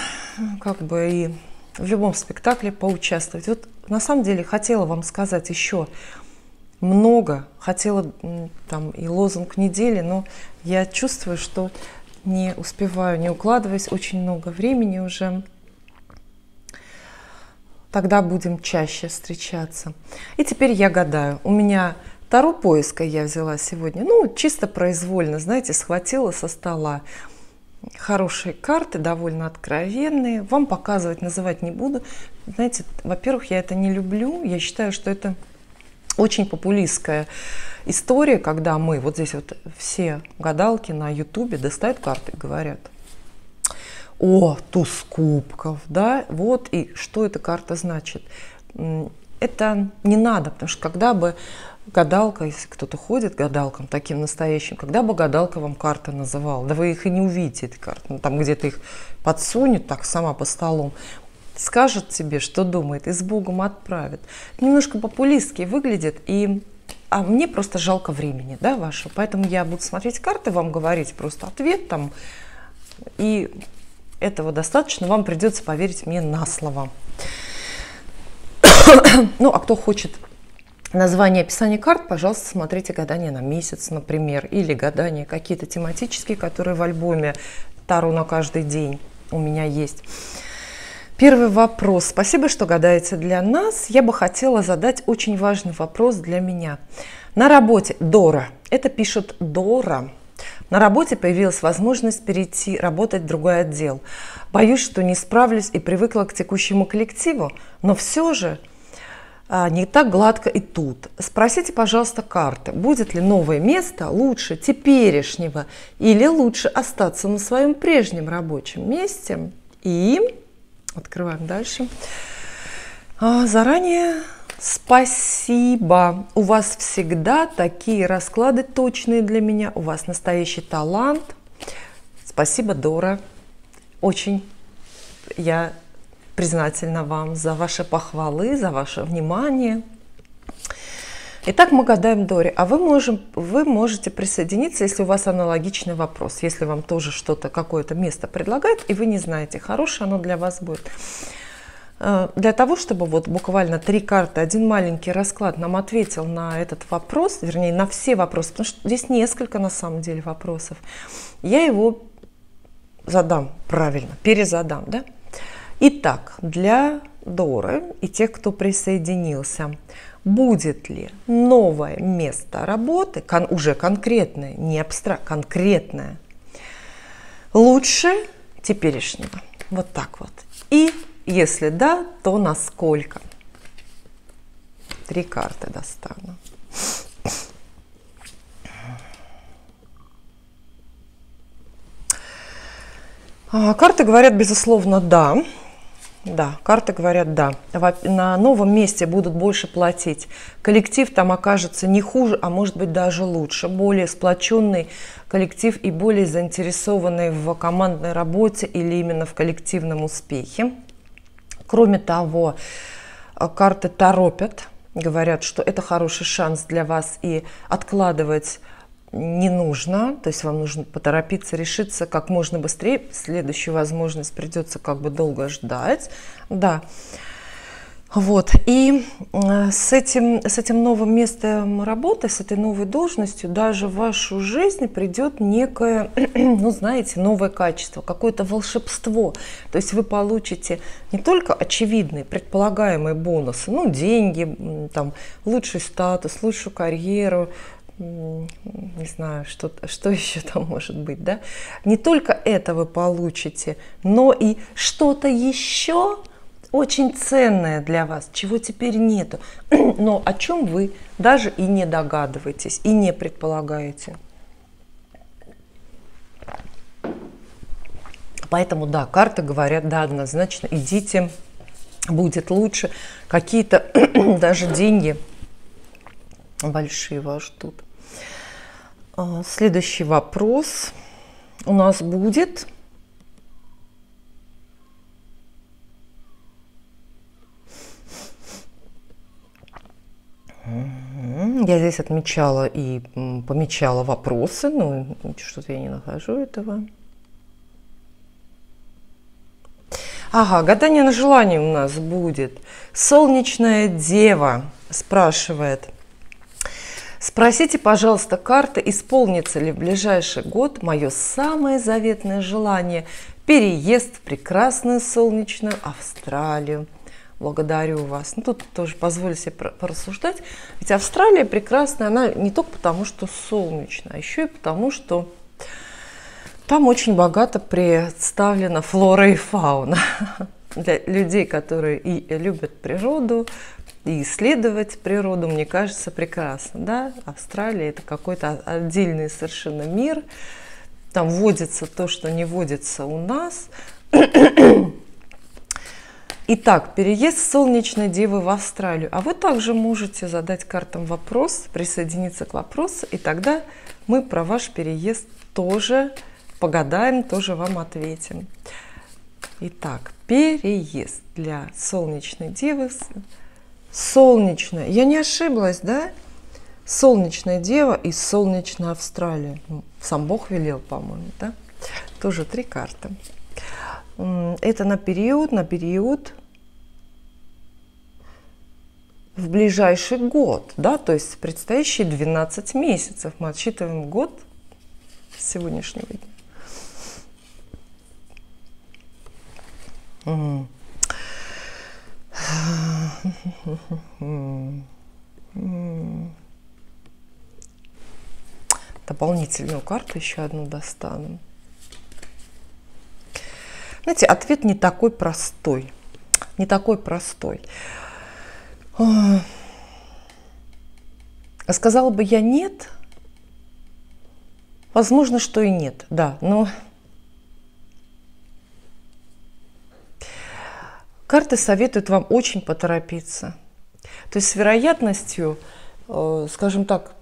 A: как бы и в любом спектакле поучаствовать. Вот на самом деле хотела вам сказать еще много, хотела там и лозунг недели, но я чувствую, что не успеваю, не укладываясь, очень много времени уже. Тогда будем чаще встречаться. И теперь я гадаю. У меня Таро поиска я взяла сегодня, ну, чисто произвольно, знаете, схватила со стола хорошие карты, довольно откровенные. Вам показывать, называть не буду. Знаете, во-первых, я это не люблю. Я считаю, что это очень популистская история, когда мы, вот здесь вот все гадалки на ютубе достают карты и говорят: о, туз кубков, да, вот, и что эта карта значит. Это не надо, потому что когда бы гадалка, если кто-то ходит к гадалкам таким настоящим, когда бы гадалка вам карты называла, да вы их и не увидите, эти карты, ну, там где-то их подсунет так сама по столам, скажет тебе, что думает, и с Богом отправит. Немножко популистски выглядит, а мне просто жалко времени, да, вашего, поэтому я буду смотреть карты, вам говорить просто ответ там, и этого достаточно, вам придется поверить мне на слово. Ну, а кто хочет название описания карт, пожалуйста, смотрите гадания на месяц, например, или гадания какие-то тематические, которые в альбоме Таро на каждый день у меня есть. Первый вопрос. Спасибо, что гадаете для нас. Я бы хотела задать очень важный вопрос для меня. На работе, Дора, это пишет Дора, на работе появилась возможность перейти работать в другой отдел. Боюсь, что не справлюсь и привыкла к текущему коллективу, но все же не так гладко и тут. Спросите, пожалуйста, карты, будет ли новое место лучше теперешнего или лучше остаться на своем прежнем рабочем месте. И открываем дальше. Заранее спасибо. У вас всегда такие расклады точные для меня. У вас настоящий талант. Спасибо, Дора. Очень я признательна вам за ваши похвалы, за ваше внимание. Итак, мы гадаем Доре. А вы можете присоединиться, если у вас аналогичный вопрос. Если вам тоже что-то, какое-то место предлагают, и вы не знаете, хорошее оно для вас будет. Для того, чтобы вот буквально 3 карты, один маленький расклад нам ответил на этот вопрос, вернее, на все вопросы, потому что здесь несколько на самом деле вопросов, я его задам правильно, перезадам, да? Итак, для Доры и тех, кто присоединился, будет ли новое место работы, уже конкретное, не абстрактное, конкретное, лучше теперешнего? Вот так вот. И если да, то насколько? 3 карты достану. Карты говорят, безусловно, да. Да, карты говорят да. На новом месте будут больше платить. Коллектив там окажется не хуже, а может быть даже лучше. Более сплоченный коллектив и более заинтересованный в командной работе или именно в коллективном успехе. Кроме того, карты торопят, говорят, что это хороший шанс для вас и откладывать не нужно, то есть вам нужно поторопиться, решиться как можно быстрее. Следующую возможность придется как бы долго ждать. Да. Вот. И с этим новым местом работы, с этой новой должностью даже в вашу жизнь придет некое, ну знаете, новое качество, какое-то волшебство. То есть вы получите не только очевидные, предполагаемые бонусы, ну деньги, там, лучший статус, лучшую карьеру, не знаю, что еще там может быть, да? Не только это вы получите, но и что-то еще очень ценное для вас, чего теперь нету, но о чем вы даже и не догадываетесь, и не предполагаете. Поэтому, да, карты говорят, да, однозначно, идите, будет лучше. Какие-то даже деньги большие вас ждут. Следующий вопрос у нас будет. Я здесь отмечала и помечала вопросы, но что-то я не нахожу этого. Ага, гадание на желание у нас будет. Солнечная дева спрашивает. Спросите, пожалуйста, карты, исполнится ли в ближайший год мое самое заветное желание – переезд в прекрасную солнечную Австралию. Благодарю вас. Ну, тут тоже позволю себе порассуждать. Ведь Австралия прекрасная, она не только потому, что солнечная, а еще и потому, что там очень богато представлена флора и фауна. Для людей, которые и любят природу, и исследовать природу, мне кажется, прекрасно. Да? Австралия – это какой-то отдельный совершенно мир. Там водится то, что не водится у нас. Итак, переезд Солнечной Девы в Австралию. А вы также можете задать картам вопрос, присоединиться к вопросу, и тогда мы про ваш переезд тоже погадаем, тоже вам ответим. Итак, переезд для Солнечной Девы. Солнечная. Я не ошиблась, да? Солнечная Дева и Солнечная Австралия. Сам Бог велел, по-моему, да? Тоже 3 карты. Это на период в ближайший год, да, то есть предстоящие 12 месяцев. Мы отсчитываем год с сегодняшнего дня. Дополнительную карту еще одну достану. Знаете, ответ не такой простой. Не такой простой. Сказала бы я нет. Возможно, что и нет, да, но карты советуют вам очень поторопиться. То есть с вероятностью, скажем так,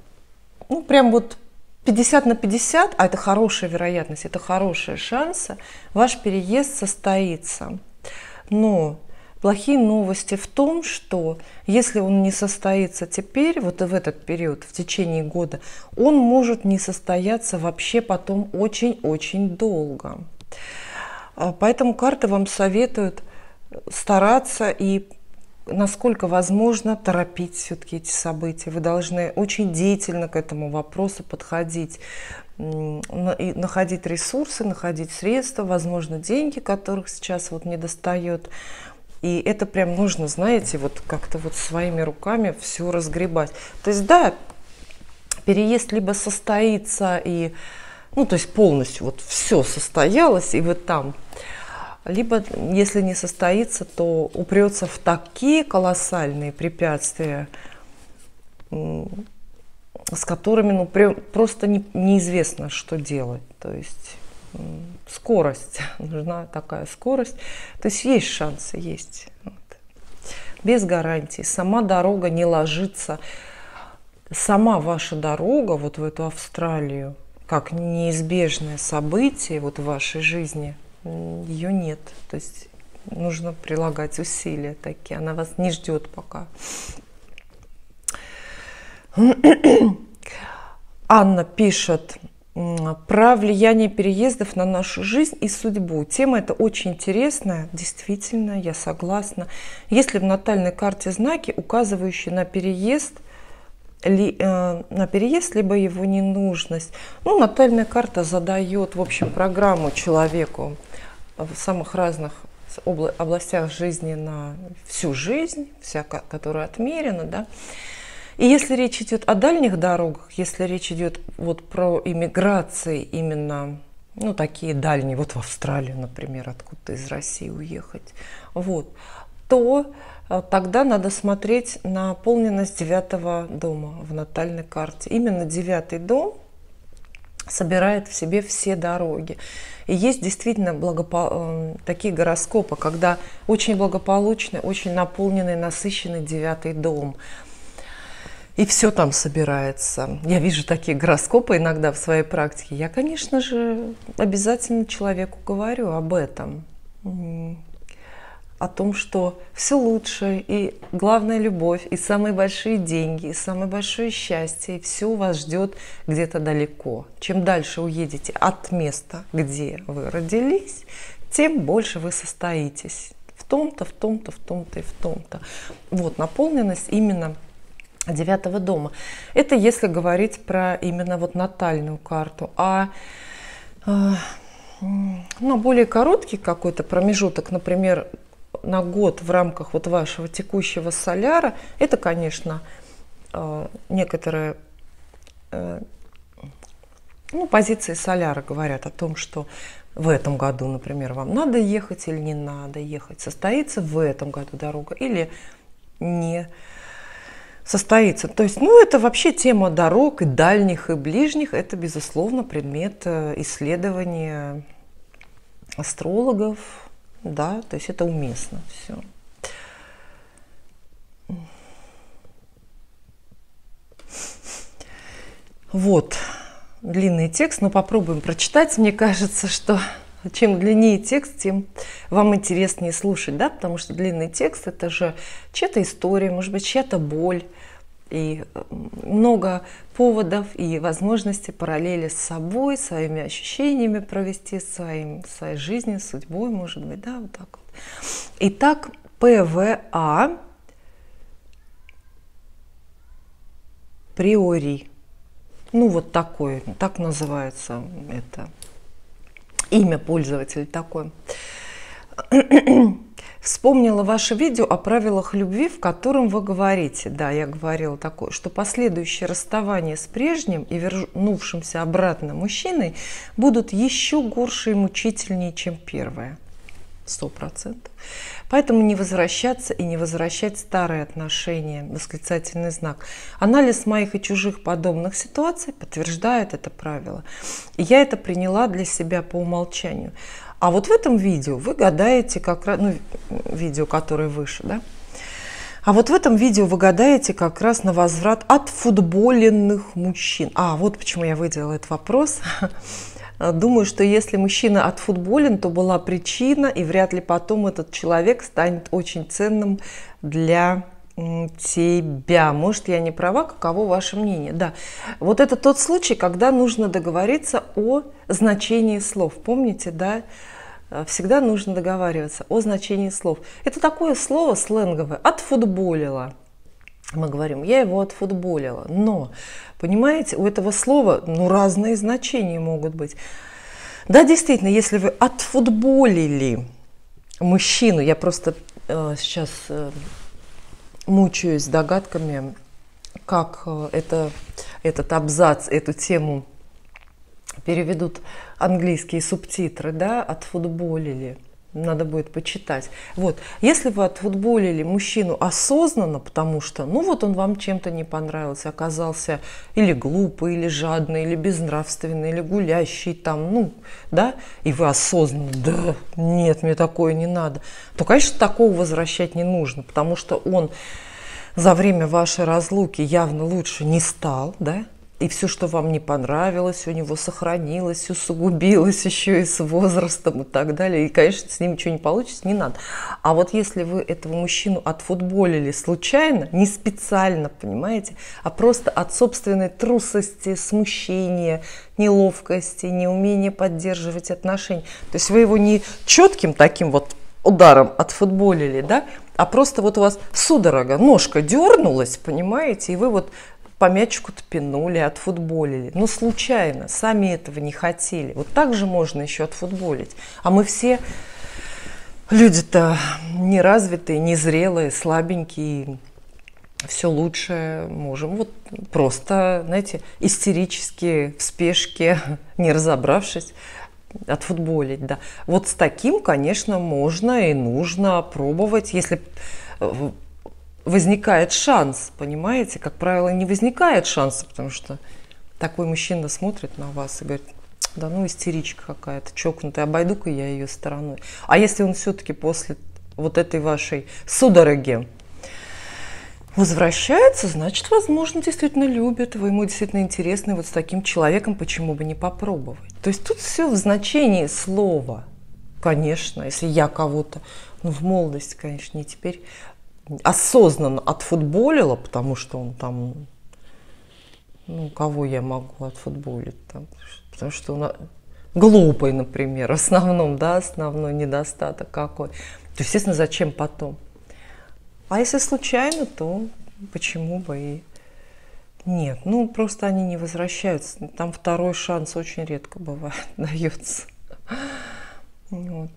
A: ну прям вот 50 на 50, а это хорошая вероятность, это хорошие шансы, ваш переезд состоится. Но плохие новости в том, что если он не состоится теперь, вот и в этот период, в течение года, он может не состояться вообще потом очень-очень долго. Поэтому карты вам советуют стараться и, насколько возможно, торопить все-таки эти события. Вы должны очень деятельно к этому вопросу подходить, и находить ресурсы, находить средства, возможно, деньги, которых сейчас вот не достает. И это прям нужно, знаете, вот как-то вот своими руками все разгребать. То есть, да, переезд либо состоится и, ну, то есть полностью вот все состоялось, и вы там, либо, если не состоится, то упрется в такие колоссальные препятствия, с которыми, ну, просто неизвестно, что делать. То есть скорость, нужна такая скорость. То есть есть шансы, есть. Вот. Без гарантии. Сама дорога не ложится. Сама ваша дорога вот в эту Австралию, как неизбежное событие вот в вашей жизни, ее нет. То есть нужно прилагать усилия такие. Она вас не ждет пока. Анна пишет про влияние переездов на нашу жизнь и судьбу. Тема эта очень интересная, действительно, я согласна. Если в натальной карте знаки, указывающие на переезд, либо его ненужность. Ну, натальная карта задает, в общем, программу человеку в самых разных областях жизни на всю жизнь, вся, которая отмерена, да. И если речь идет о дальних дорогах, если речь идет вот про иммиграции именно, ну, такие дальние, вот в Австралию, например, откуда-то из России уехать, вот, то тогда надо смотреть на наполненность 9-го дома в натальной карте. Именно 9-й дом собирает в себе все дороги. И есть действительно такие гороскопы, когда очень благополучный, очень наполненный, насыщенный 9-й дом. И все там собирается. Я вижу такие гороскопы иногда в своей практике. Я, конечно же, обязательно человеку говорю об этом. О том, что все лучше, и главная любовь, и самые большие деньги, и самое большое счастье, и все вас ждет где-то далеко. Чем дальше уедете от места, где вы родились, тем больше вы состоитесь. В том-то, в том-то, в том-то и в том-то. Вот наполненность именно 9-го дома. Это если говорить про именно вот натальную карту. Ну, более короткий какой-то промежуток, например, на год в рамках вот вашего текущего соляра, это, конечно, некоторые позиции соляра говорят о том, что в этом году, например, вам надо ехать или не надо ехать, состоится в этом году дорога или не состоится. То есть, ну, это вообще тема дорог и дальних, и ближних. Это, безусловно, предмет исследования астрологов. Да, то есть это уместно все. Вот, длинный текст, но попробуем прочитать. Мне кажется, что чем длиннее текст, тем вам интереснее слушать, да, потому что длинный текст – это же чья-то история, может быть, чья-то боль, и много поводов и возможностей параллели с собой, своими ощущениями провести, своей жизнью, судьбой, может быть, да, вот так вот. Итак, ПВА приори. Ну, вот такое, так называется это имя пользователя такое. Вспомнила ваше видео о правилах любви, в котором вы говорите, да, я говорила такое, что последующее расставание с прежним и вернувшимся обратно мужчиной будут еще горше и мучительнее, чем первое. 100%. Поэтому не возвращаться и не возвращать старые отношения. Восклицательный знак. Анализ моих и чужих подобных ситуаций подтверждает это правило. И я это приняла для себя по умолчанию. А вот в этом видео вы гадаете как раз, ну, видео, которое выше, да? А вот в этом видео вы гадаете как раз на возврат отфутболенных мужчин. А, вот почему я выделила этот вопрос. Думаю, что если мужчина отфутболен, то была причина, и вряд ли потом этот человек станет очень ценным для тебя. Может, я не права, каково ваше мнение? Да, вот это тот случай, когда нужно договориться о значении слов. Помните, да? Всегда нужно договариваться о значении слов. Это такое слово сленговое «отфутболила». Мы говорим, я его отфутболила. Но, понимаете, у этого слова разные значения могут быть. Да, действительно, если вы отфутболили мужчину, я просто сейчас мучаюсь догадками, как этот абзац, эту тему переведут английские субтитры, да, отфутболили. Надо будет почитать. Вот, если вы отфутболили мужчину осознанно, потому что, ну вот он вам чем-то не понравился, оказался или глупый, или жадный, или безнравственный, или гулящий там, ну, да, и вы осознанно, да, нет, мне такое не надо, то, конечно, такого возвращать не нужно, потому что он за время вашей разлуки явно лучше не стал, да, и все, что вам не понравилось, у него сохранилось, усугубилось еще и с возрастом и так далее. И, конечно, с ним ничего не получится, не надо. А вот если вы этого мужчину отфутболили случайно, не специально, понимаете, а просто от собственной трусости, смущения, неловкости, неумения поддерживать отношения. То есть вы его не четким таким вот ударом отфутболили, да, а просто вот у вас судорога, ножка дернулась, понимаете, и вы вот по мячику-то пинули, отфутболили. Ну, случайно, сами этого не хотели. Вот так же можно еще отфутболить. А мы все люди-то неразвитые, незрелые, слабенькие, все лучше можем. Вот просто, знаете, истерически, в спешке, не разобравшись, отфутболить. Да. Вот с таким, конечно, можно и нужно пробовать, если возникает шанс, понимаете? Как правило, не возникает шанса, потому что такой мужчина смотрит на вас и говорит, да ну истеричка какая-то, чокнутая, обойду-ка я ее стороной. А если он все-таки после вот этой вашей судороги возвращается, значит, возможно, действительно любит, вы ему действительно интересны, вот с таким человеком почему бы не попробовать. То есть тут все в значении слова, конечно, если я кого-то, ну в молодости, конечно, не теперь, осознанно отфутболила, потому что он там, ну, кого я могу отфутболить там, потому что он глупый, например, в основном, да, основной недостаток какой. То, естественно, зачем потом? А если случайно, то почему бы и нет. Ну, просто они не возвращаются. Там второй шанс очень редко бывает, дается. Вот.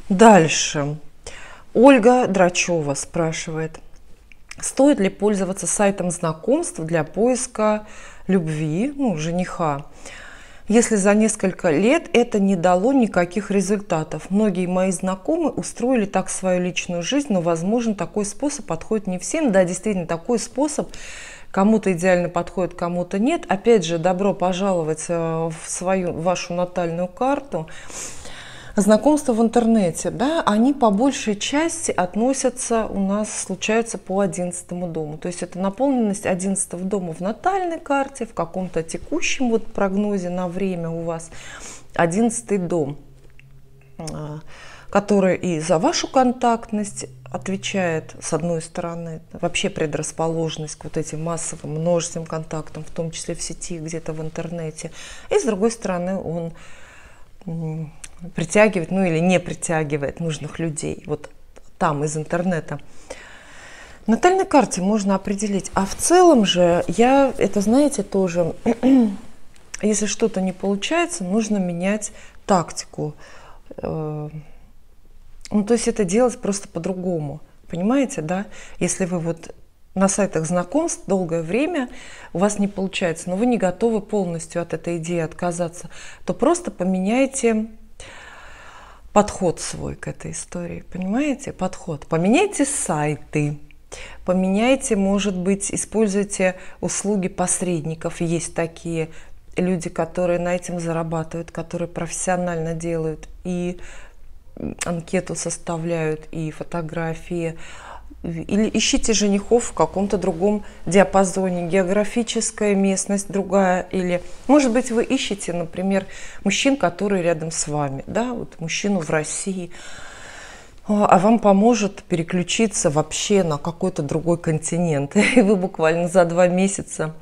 A: Дальше. Ольга Драчева спрашивает, стоит ли пользоваться сайтом знакомств для поиска любви, ну, жениха? если за несколько лет это не дало никаких результатов. Многие мои знакомые устроили так свою личную жизнь, но, возможно, такой способ подходит не всем. Да, действительно, такой способ кому-то идеально подходит, кому-то нет. Опять же, добро пожаловать в вашу натальную карту. Знакомства в интернете, да, они по большей части относятся, у нас случаются по 11 дому. То есть это наполненность 11 дома в натальной карте, в каком-то текущем вот прогнозе на время у вас 11 дом, который и за вашу контактность отвечает, с одной стороны, вообще предрасположенность к вот этим массовым множественным контактам, в том числе в сети, где-то в интернете, и с другой стороны он притягивает, ну или не притягивает нужных людей, вот там из интернета. В натальной карте можно определить, а в целом же это знаете тоже, если что-то не получается, нужно менять тактику, ну то есть это делать просто по-другому, понимаете, да, если вы вот на сайтах знакомств долгое время у вас не получается, но вы не готовы полностью от этой идеи отказаться, то просто поменяйте подход свой к этой истории, понимаете, подход. Поменяйте сайты, поменяйте, может быть, используйте услуги посредников. Есть такие люди, которые на этом зарабатывают, которые профессионально делают и анкету составляют, и фотографии. Или ищите женихов в каком-то другом диапазоне, географическая местность другая, или, может быть, вы ищете, например, мужчин, которые рядом с вами, да, вот мужчину в России, а вам поможет переключиться вообще на какой-то другой континент, и вы буквально за 2 месяца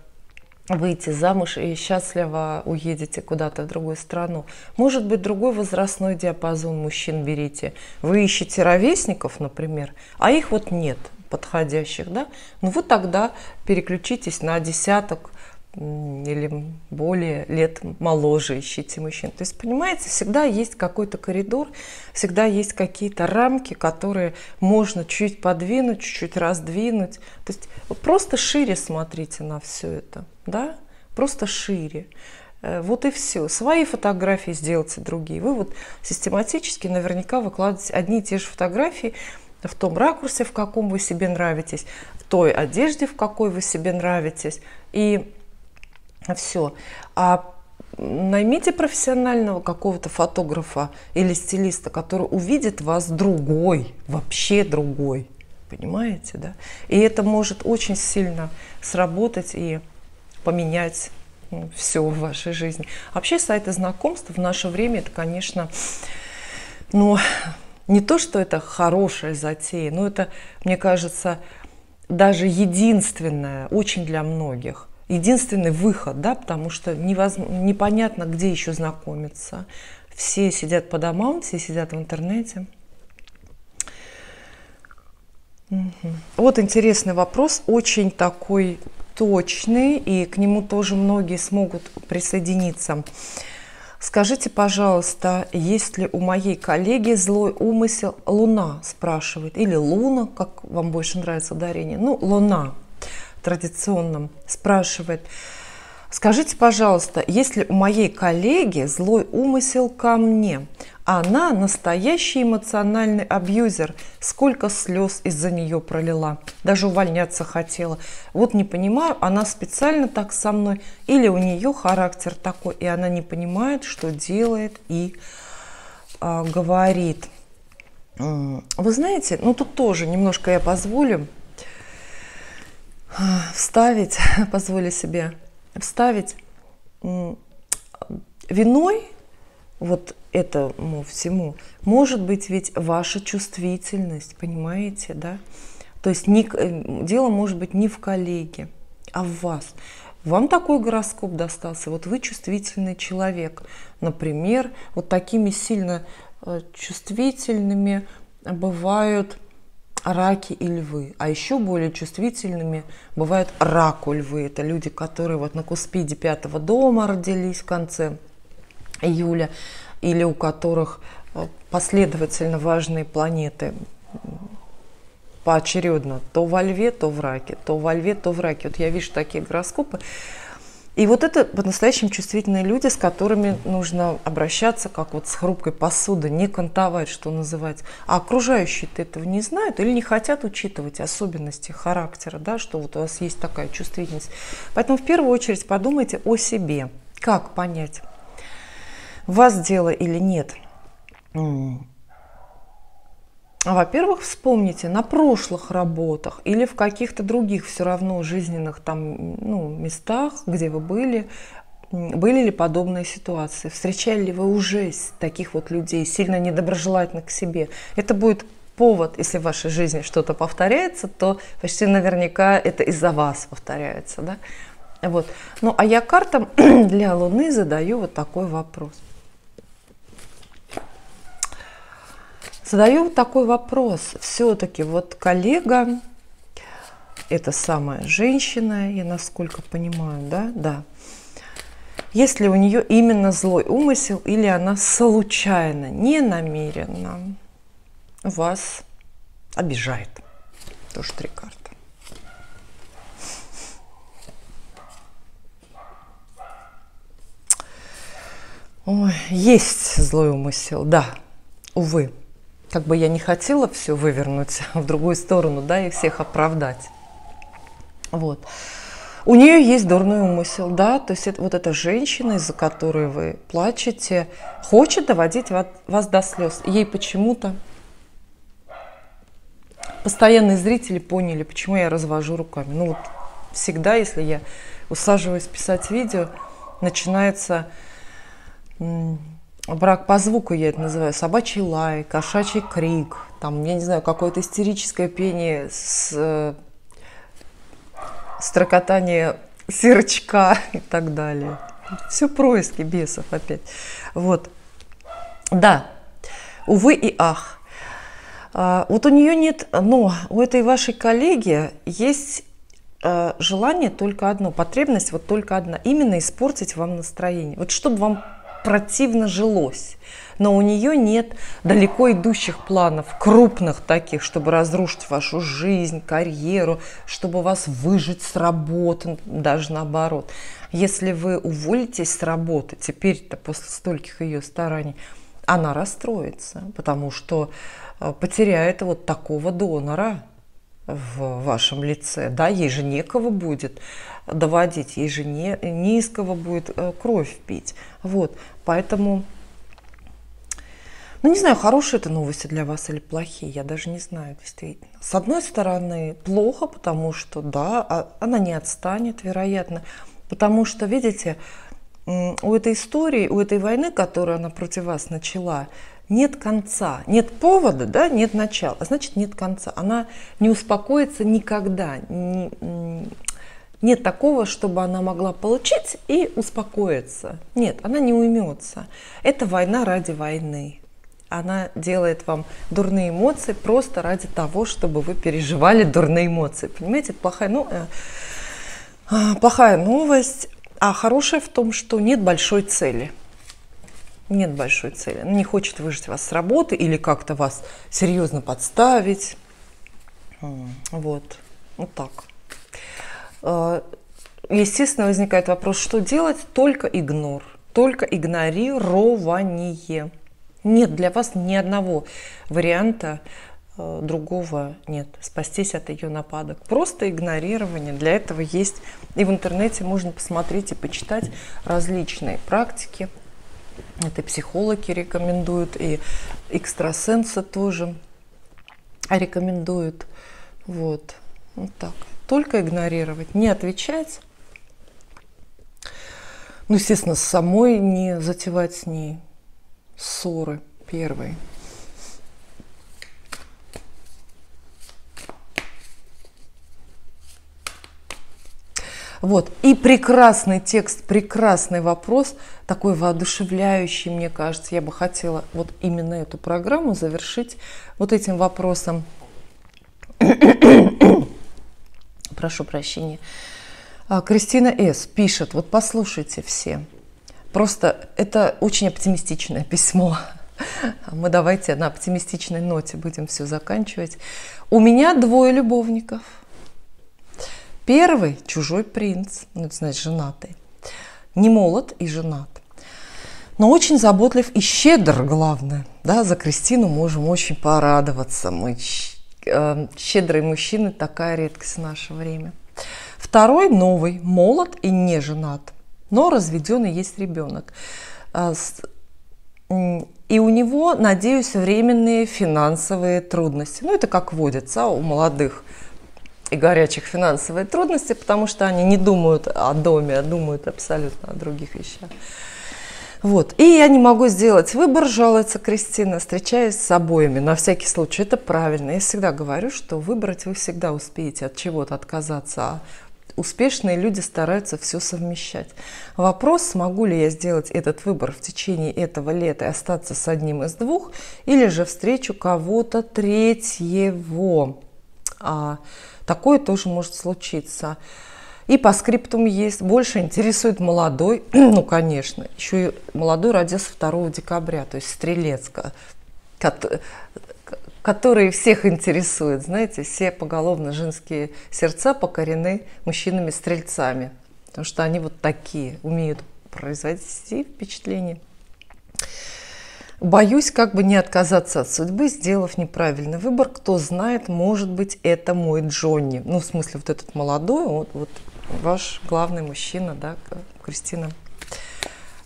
A: выйти замуж и счастливо уедете куда-то в другую страну. Может быть, другой возрастной диапазон мужчин берите. Вы ищете ровесников, например, а их вот нет подходящих, да? Ну вы тогда переключитесь на десяток или более лет моложе ищите мужчин. То есть, понимаете, всегда есть какой-то коридор, всегда есть какие-то рамки, которые можно чуть подвинуть, чуть-чуть раздвинуть. То есть вы просто шире смотрите на все это, да? Просто шире. Вот и все. Свои фотографии сделайте другие. Вы вот систематически наверняка выкладываете одни и те же фотографии в том ракурсе, в каком вы себе нравитесь, в той одежде, в какой вы себе нравитесь. И все. А наймите профессионального какого-то фотографа или стилиста, который увидит вас другой, вообще другой. Понимаете, да? И это может очень сильно сработать и поменять все в вашей жизни. Вообще сайты знакомств в наше время, это, конечно, ну, не то, что это хорошая затея, но это, мне кажется, даже единственное, очень для многих, единственный выход, да, потому что непонятно, где еще знакомиться. Все сидят по домам, все сидят в интернете. Вот интересный вопрос, очень такой точный, и к нему тоже многие смогут присоединиться. Скажите, пожалуйста, есть ли у моей коллеги злой умысел? Луна спрашивает, или Луна, как вам больше нравится ударение? Ну, Луна традиционно спрашивает. Скажите, пожалуйста, есть ли у моей коллеги злой умысел ко мне? Она настоящий эмоциональный абьюзер. Сколько слез из-за нее пролила. Даже увольняться хотела. Вот не понимаю, она специально так со мной или у нее характер такой, и она не понимает, что делает и говорит. Вы знаете, ну тут тоже немножко я позволю вставить, позволю себе вставить виной вот этому всему может быть ведь ваша чувствительность, понимаете, да? То есть дело может быть не в коллеге, а в вас. Вам такой гороскоп достался, вот вы чувствительный человек. Например, вот такими сильно чувствительными бывают раки и львы, а еще более чувствительными бывают раку львы. Это люди, которые вот на куспиде 5-го дома родились в конце июля, или у которых последовательно важные планеты поочередно то во льве, то в раке, то во льве, то в раке. Вот я вижу такие гороскопы. И вот это по-настоящему чувствительные люди, с которыми нужно обращаться, как вот с хрупкой посудой, не кантовать, что называется. А окружающие-то этого не знают или не хотят учитывать особенности характера, да, что вот у вас есть такая чувствительность. Поэтому в первую очередь подумайте о себе. Как понять, у вас дело или нет? Во-первых, вспомните на прошлых работах или в каких-то других все равно жизненных там, местах, где вы были ли подобные ситуации? Встречали ли вы уже таких вот людей, сильно недоброжелательных к себе? Это будет повод, если в вашей жизни что-то повторяется, то почти наверняка это из-за вас повторяется. Да? Вот. Ну, а я картам для Луны задаю вот такой вопрос. Задаю такой вопрос. Все-таки вот коллега, это самая женщина, я насколько понимаю, да? Да. Есть ли у нее именно злой умысел, или она случайно, ненамеренно вас обижает? Тоже 3 карты. Ой, есть злой умысел, да, увы. Как бы я не хотела все вывернуть в другую сторону, да, и всех оправдать. Вот. У нее есть дурной умысел, да, то есть вот эта женщина, из-за которой вы плачете, хочет доводить вас до слез. Ей почему-то постоянные зрители поняли, почему я развожу руками. Ну вот всегда, если я усаживаюсь писать видео, начинается брак по звуку, я это называю, собачий лай, кошачий крик, там, я не знаю, какое-то истерическое пение, стрекотание сверчка и так далее. Все происки бесов опять. Вот. Да, увы и ах. Вот у нее нет, но у этой вашей коллеги есть желание только одно, потребность вот только одна, именно испортить вам настроение. Вот чтобы вам противно жилось, но у нее нет далеко идущих планов, крупных таких, чтобы разрушить вашу жизнь, карьеру, чтобы вас выжить с работы, даже наоборот. Если вы уволитесь с работы, теперь-то после стольких ее стараний, она расстроится, потому что потеряет вот такого донора в вашем лице. Да, ей же некого будет доводить, ей же не из кого будет кровь пить. Вот, поэтому, не знаю, хорошие это новости для вас или плохие, я даже не знаю, действительно. С одной стороны, плохо, потому что, да, она не отстанет, вероятно, потому что, видите, у этой истории, у этой войны, которую она против вас начала, нет конца, нет повода, да, нет начала, а значит нет конца. Она не успокоится никогда. Нет такого, чтобы она могла получить и успокоиться. Нет, она не уймется. Это война ради войны. Она делает вам дурные эмоции просто ради того, чтобы вы переживали дурные эмоции. Понимаете, это плохая новость, а хорошая в том, что нет большой цели. Нет большой цели. Она не хочет выжить вас с работы или как-то вас серьезно подставить. Вот так. Естественно, возникает вопрос, что делать? Только игнор, только игнорирование. Нет для вас ни одного варианта другого нет. Спастись от ее нападок. Просто игнорирование. Для этого есть и в интернете можно посмотреть и почитать различные практики. Это психологи рекомендуют, и экстрасенсы тоже рекомендуют. Вот так. Только игнорировать, не отвечать. Естественно, самой не затевать с ней ссоры первой. Вот. И прекрасный текст, прекрасный вопрос, такой воодушевляющий, мне кажется. Я бы хотела вот именно эту программу завершить вот этим вопросом. Прошу прощения. Кристина С. пишет, вот послушайте все. Просто это очень оптимистичное письмо. Мы давайте на оптимистичной ноте будем все заканчивать. У меня 2 любовников. Первый – чужой принц, это значит женатый. Не молод и женат, но очень заботлив и щедр, главное. Да, за Кристину можем очень порадоваться. Мы щедрые мужчины, такая редкость в наше время. Второй новый, молод и не женат, но разведен и есть ребенок. И у него, надеюсь, временные финансовые трудности. Ну, это как водится у молодых и горячих финансовые трудности, потому что они не думают о доме, а думают абсолютно о других вещах. Вот. И я не могу сделать выбор, жалуется Кристина, встречаясь с обоими. На всякий случай, это правильно. Я всегда говорю, что выбрать вы всегда успеете, от чего-то отказаться. А успешные люди стараются все совмещать. Вопрос, смогу ли я сделать этот выбор в течение этого лета и остаться с одним из двух, или же встречу кого-то третьего. Такое тоже может случиться. И по скриптум есть. Больше интересует молодой, ну, конечно, еще и молодой родился 2 декабря, то есть стрелец, который всех интересует. Знаете, все поголовно женские сердца покорены мужчинами-стрельцами, потому что они вот такие, умеют производить впечатление. Боюсь как бы не отказаться от судьбы, сделав неправильный выбор. Кто знает, может быть, это мой Джонни. Ну, в смысле, вот этот молодой, вот ваш главный мужчина, да, Кристина.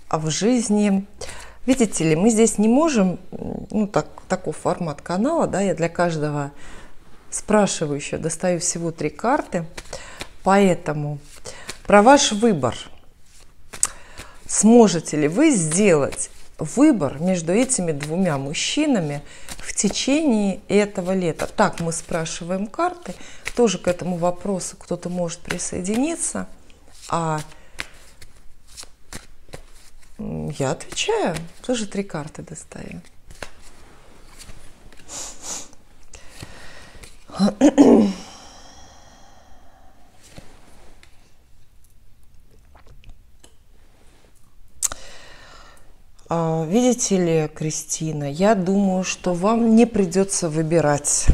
A: А в жизни, видите ли, мы здесь не можем, ну, такой формат канала, да, я для каждого спрашивающего достаю всего 3 карты, поэтому про ваш выбор. Сможете ли вы сделать выбор между этими 2 мужчинами в течение этого лета? Так мы спрашиваем карты. Тоже к этому вопросу кто-то может присоединиться. А я отвечаю. Тоже 3 карты достаю. Видите ли, Кристина, я думаю, что вам не придется выбирать.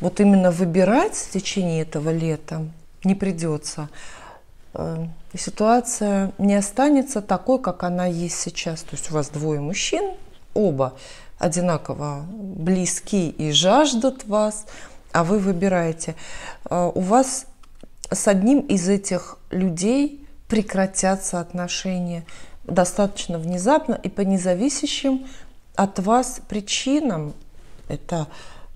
A: Вот именно выбирать в течение этого лета не придется. Ситуация не останется такой, как она есть сейчас. То есть у вас 2 мужчин, оба одинаково близки и жаждут вас, а вы выбираете. У вас с одним из этих людей прекратятся отношения достаточно внезапно и по независящим от вас причинам. Это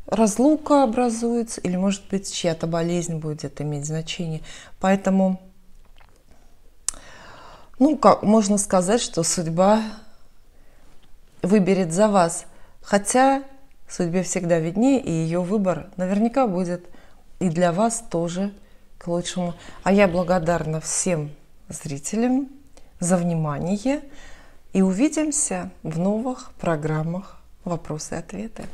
A: разлука образуется, или, может быть, чья-то болезнь будет иметь значение. Поэтому, ну, как можно сказать, что судьба выберет за вас. Хотя судьбе всегда виднее, и ее выбор наверняка будет и для вас тоже к лучшему. А я благодарна всем зрителям за внимание. И увидимся в новых программах «Вопросы и ответы».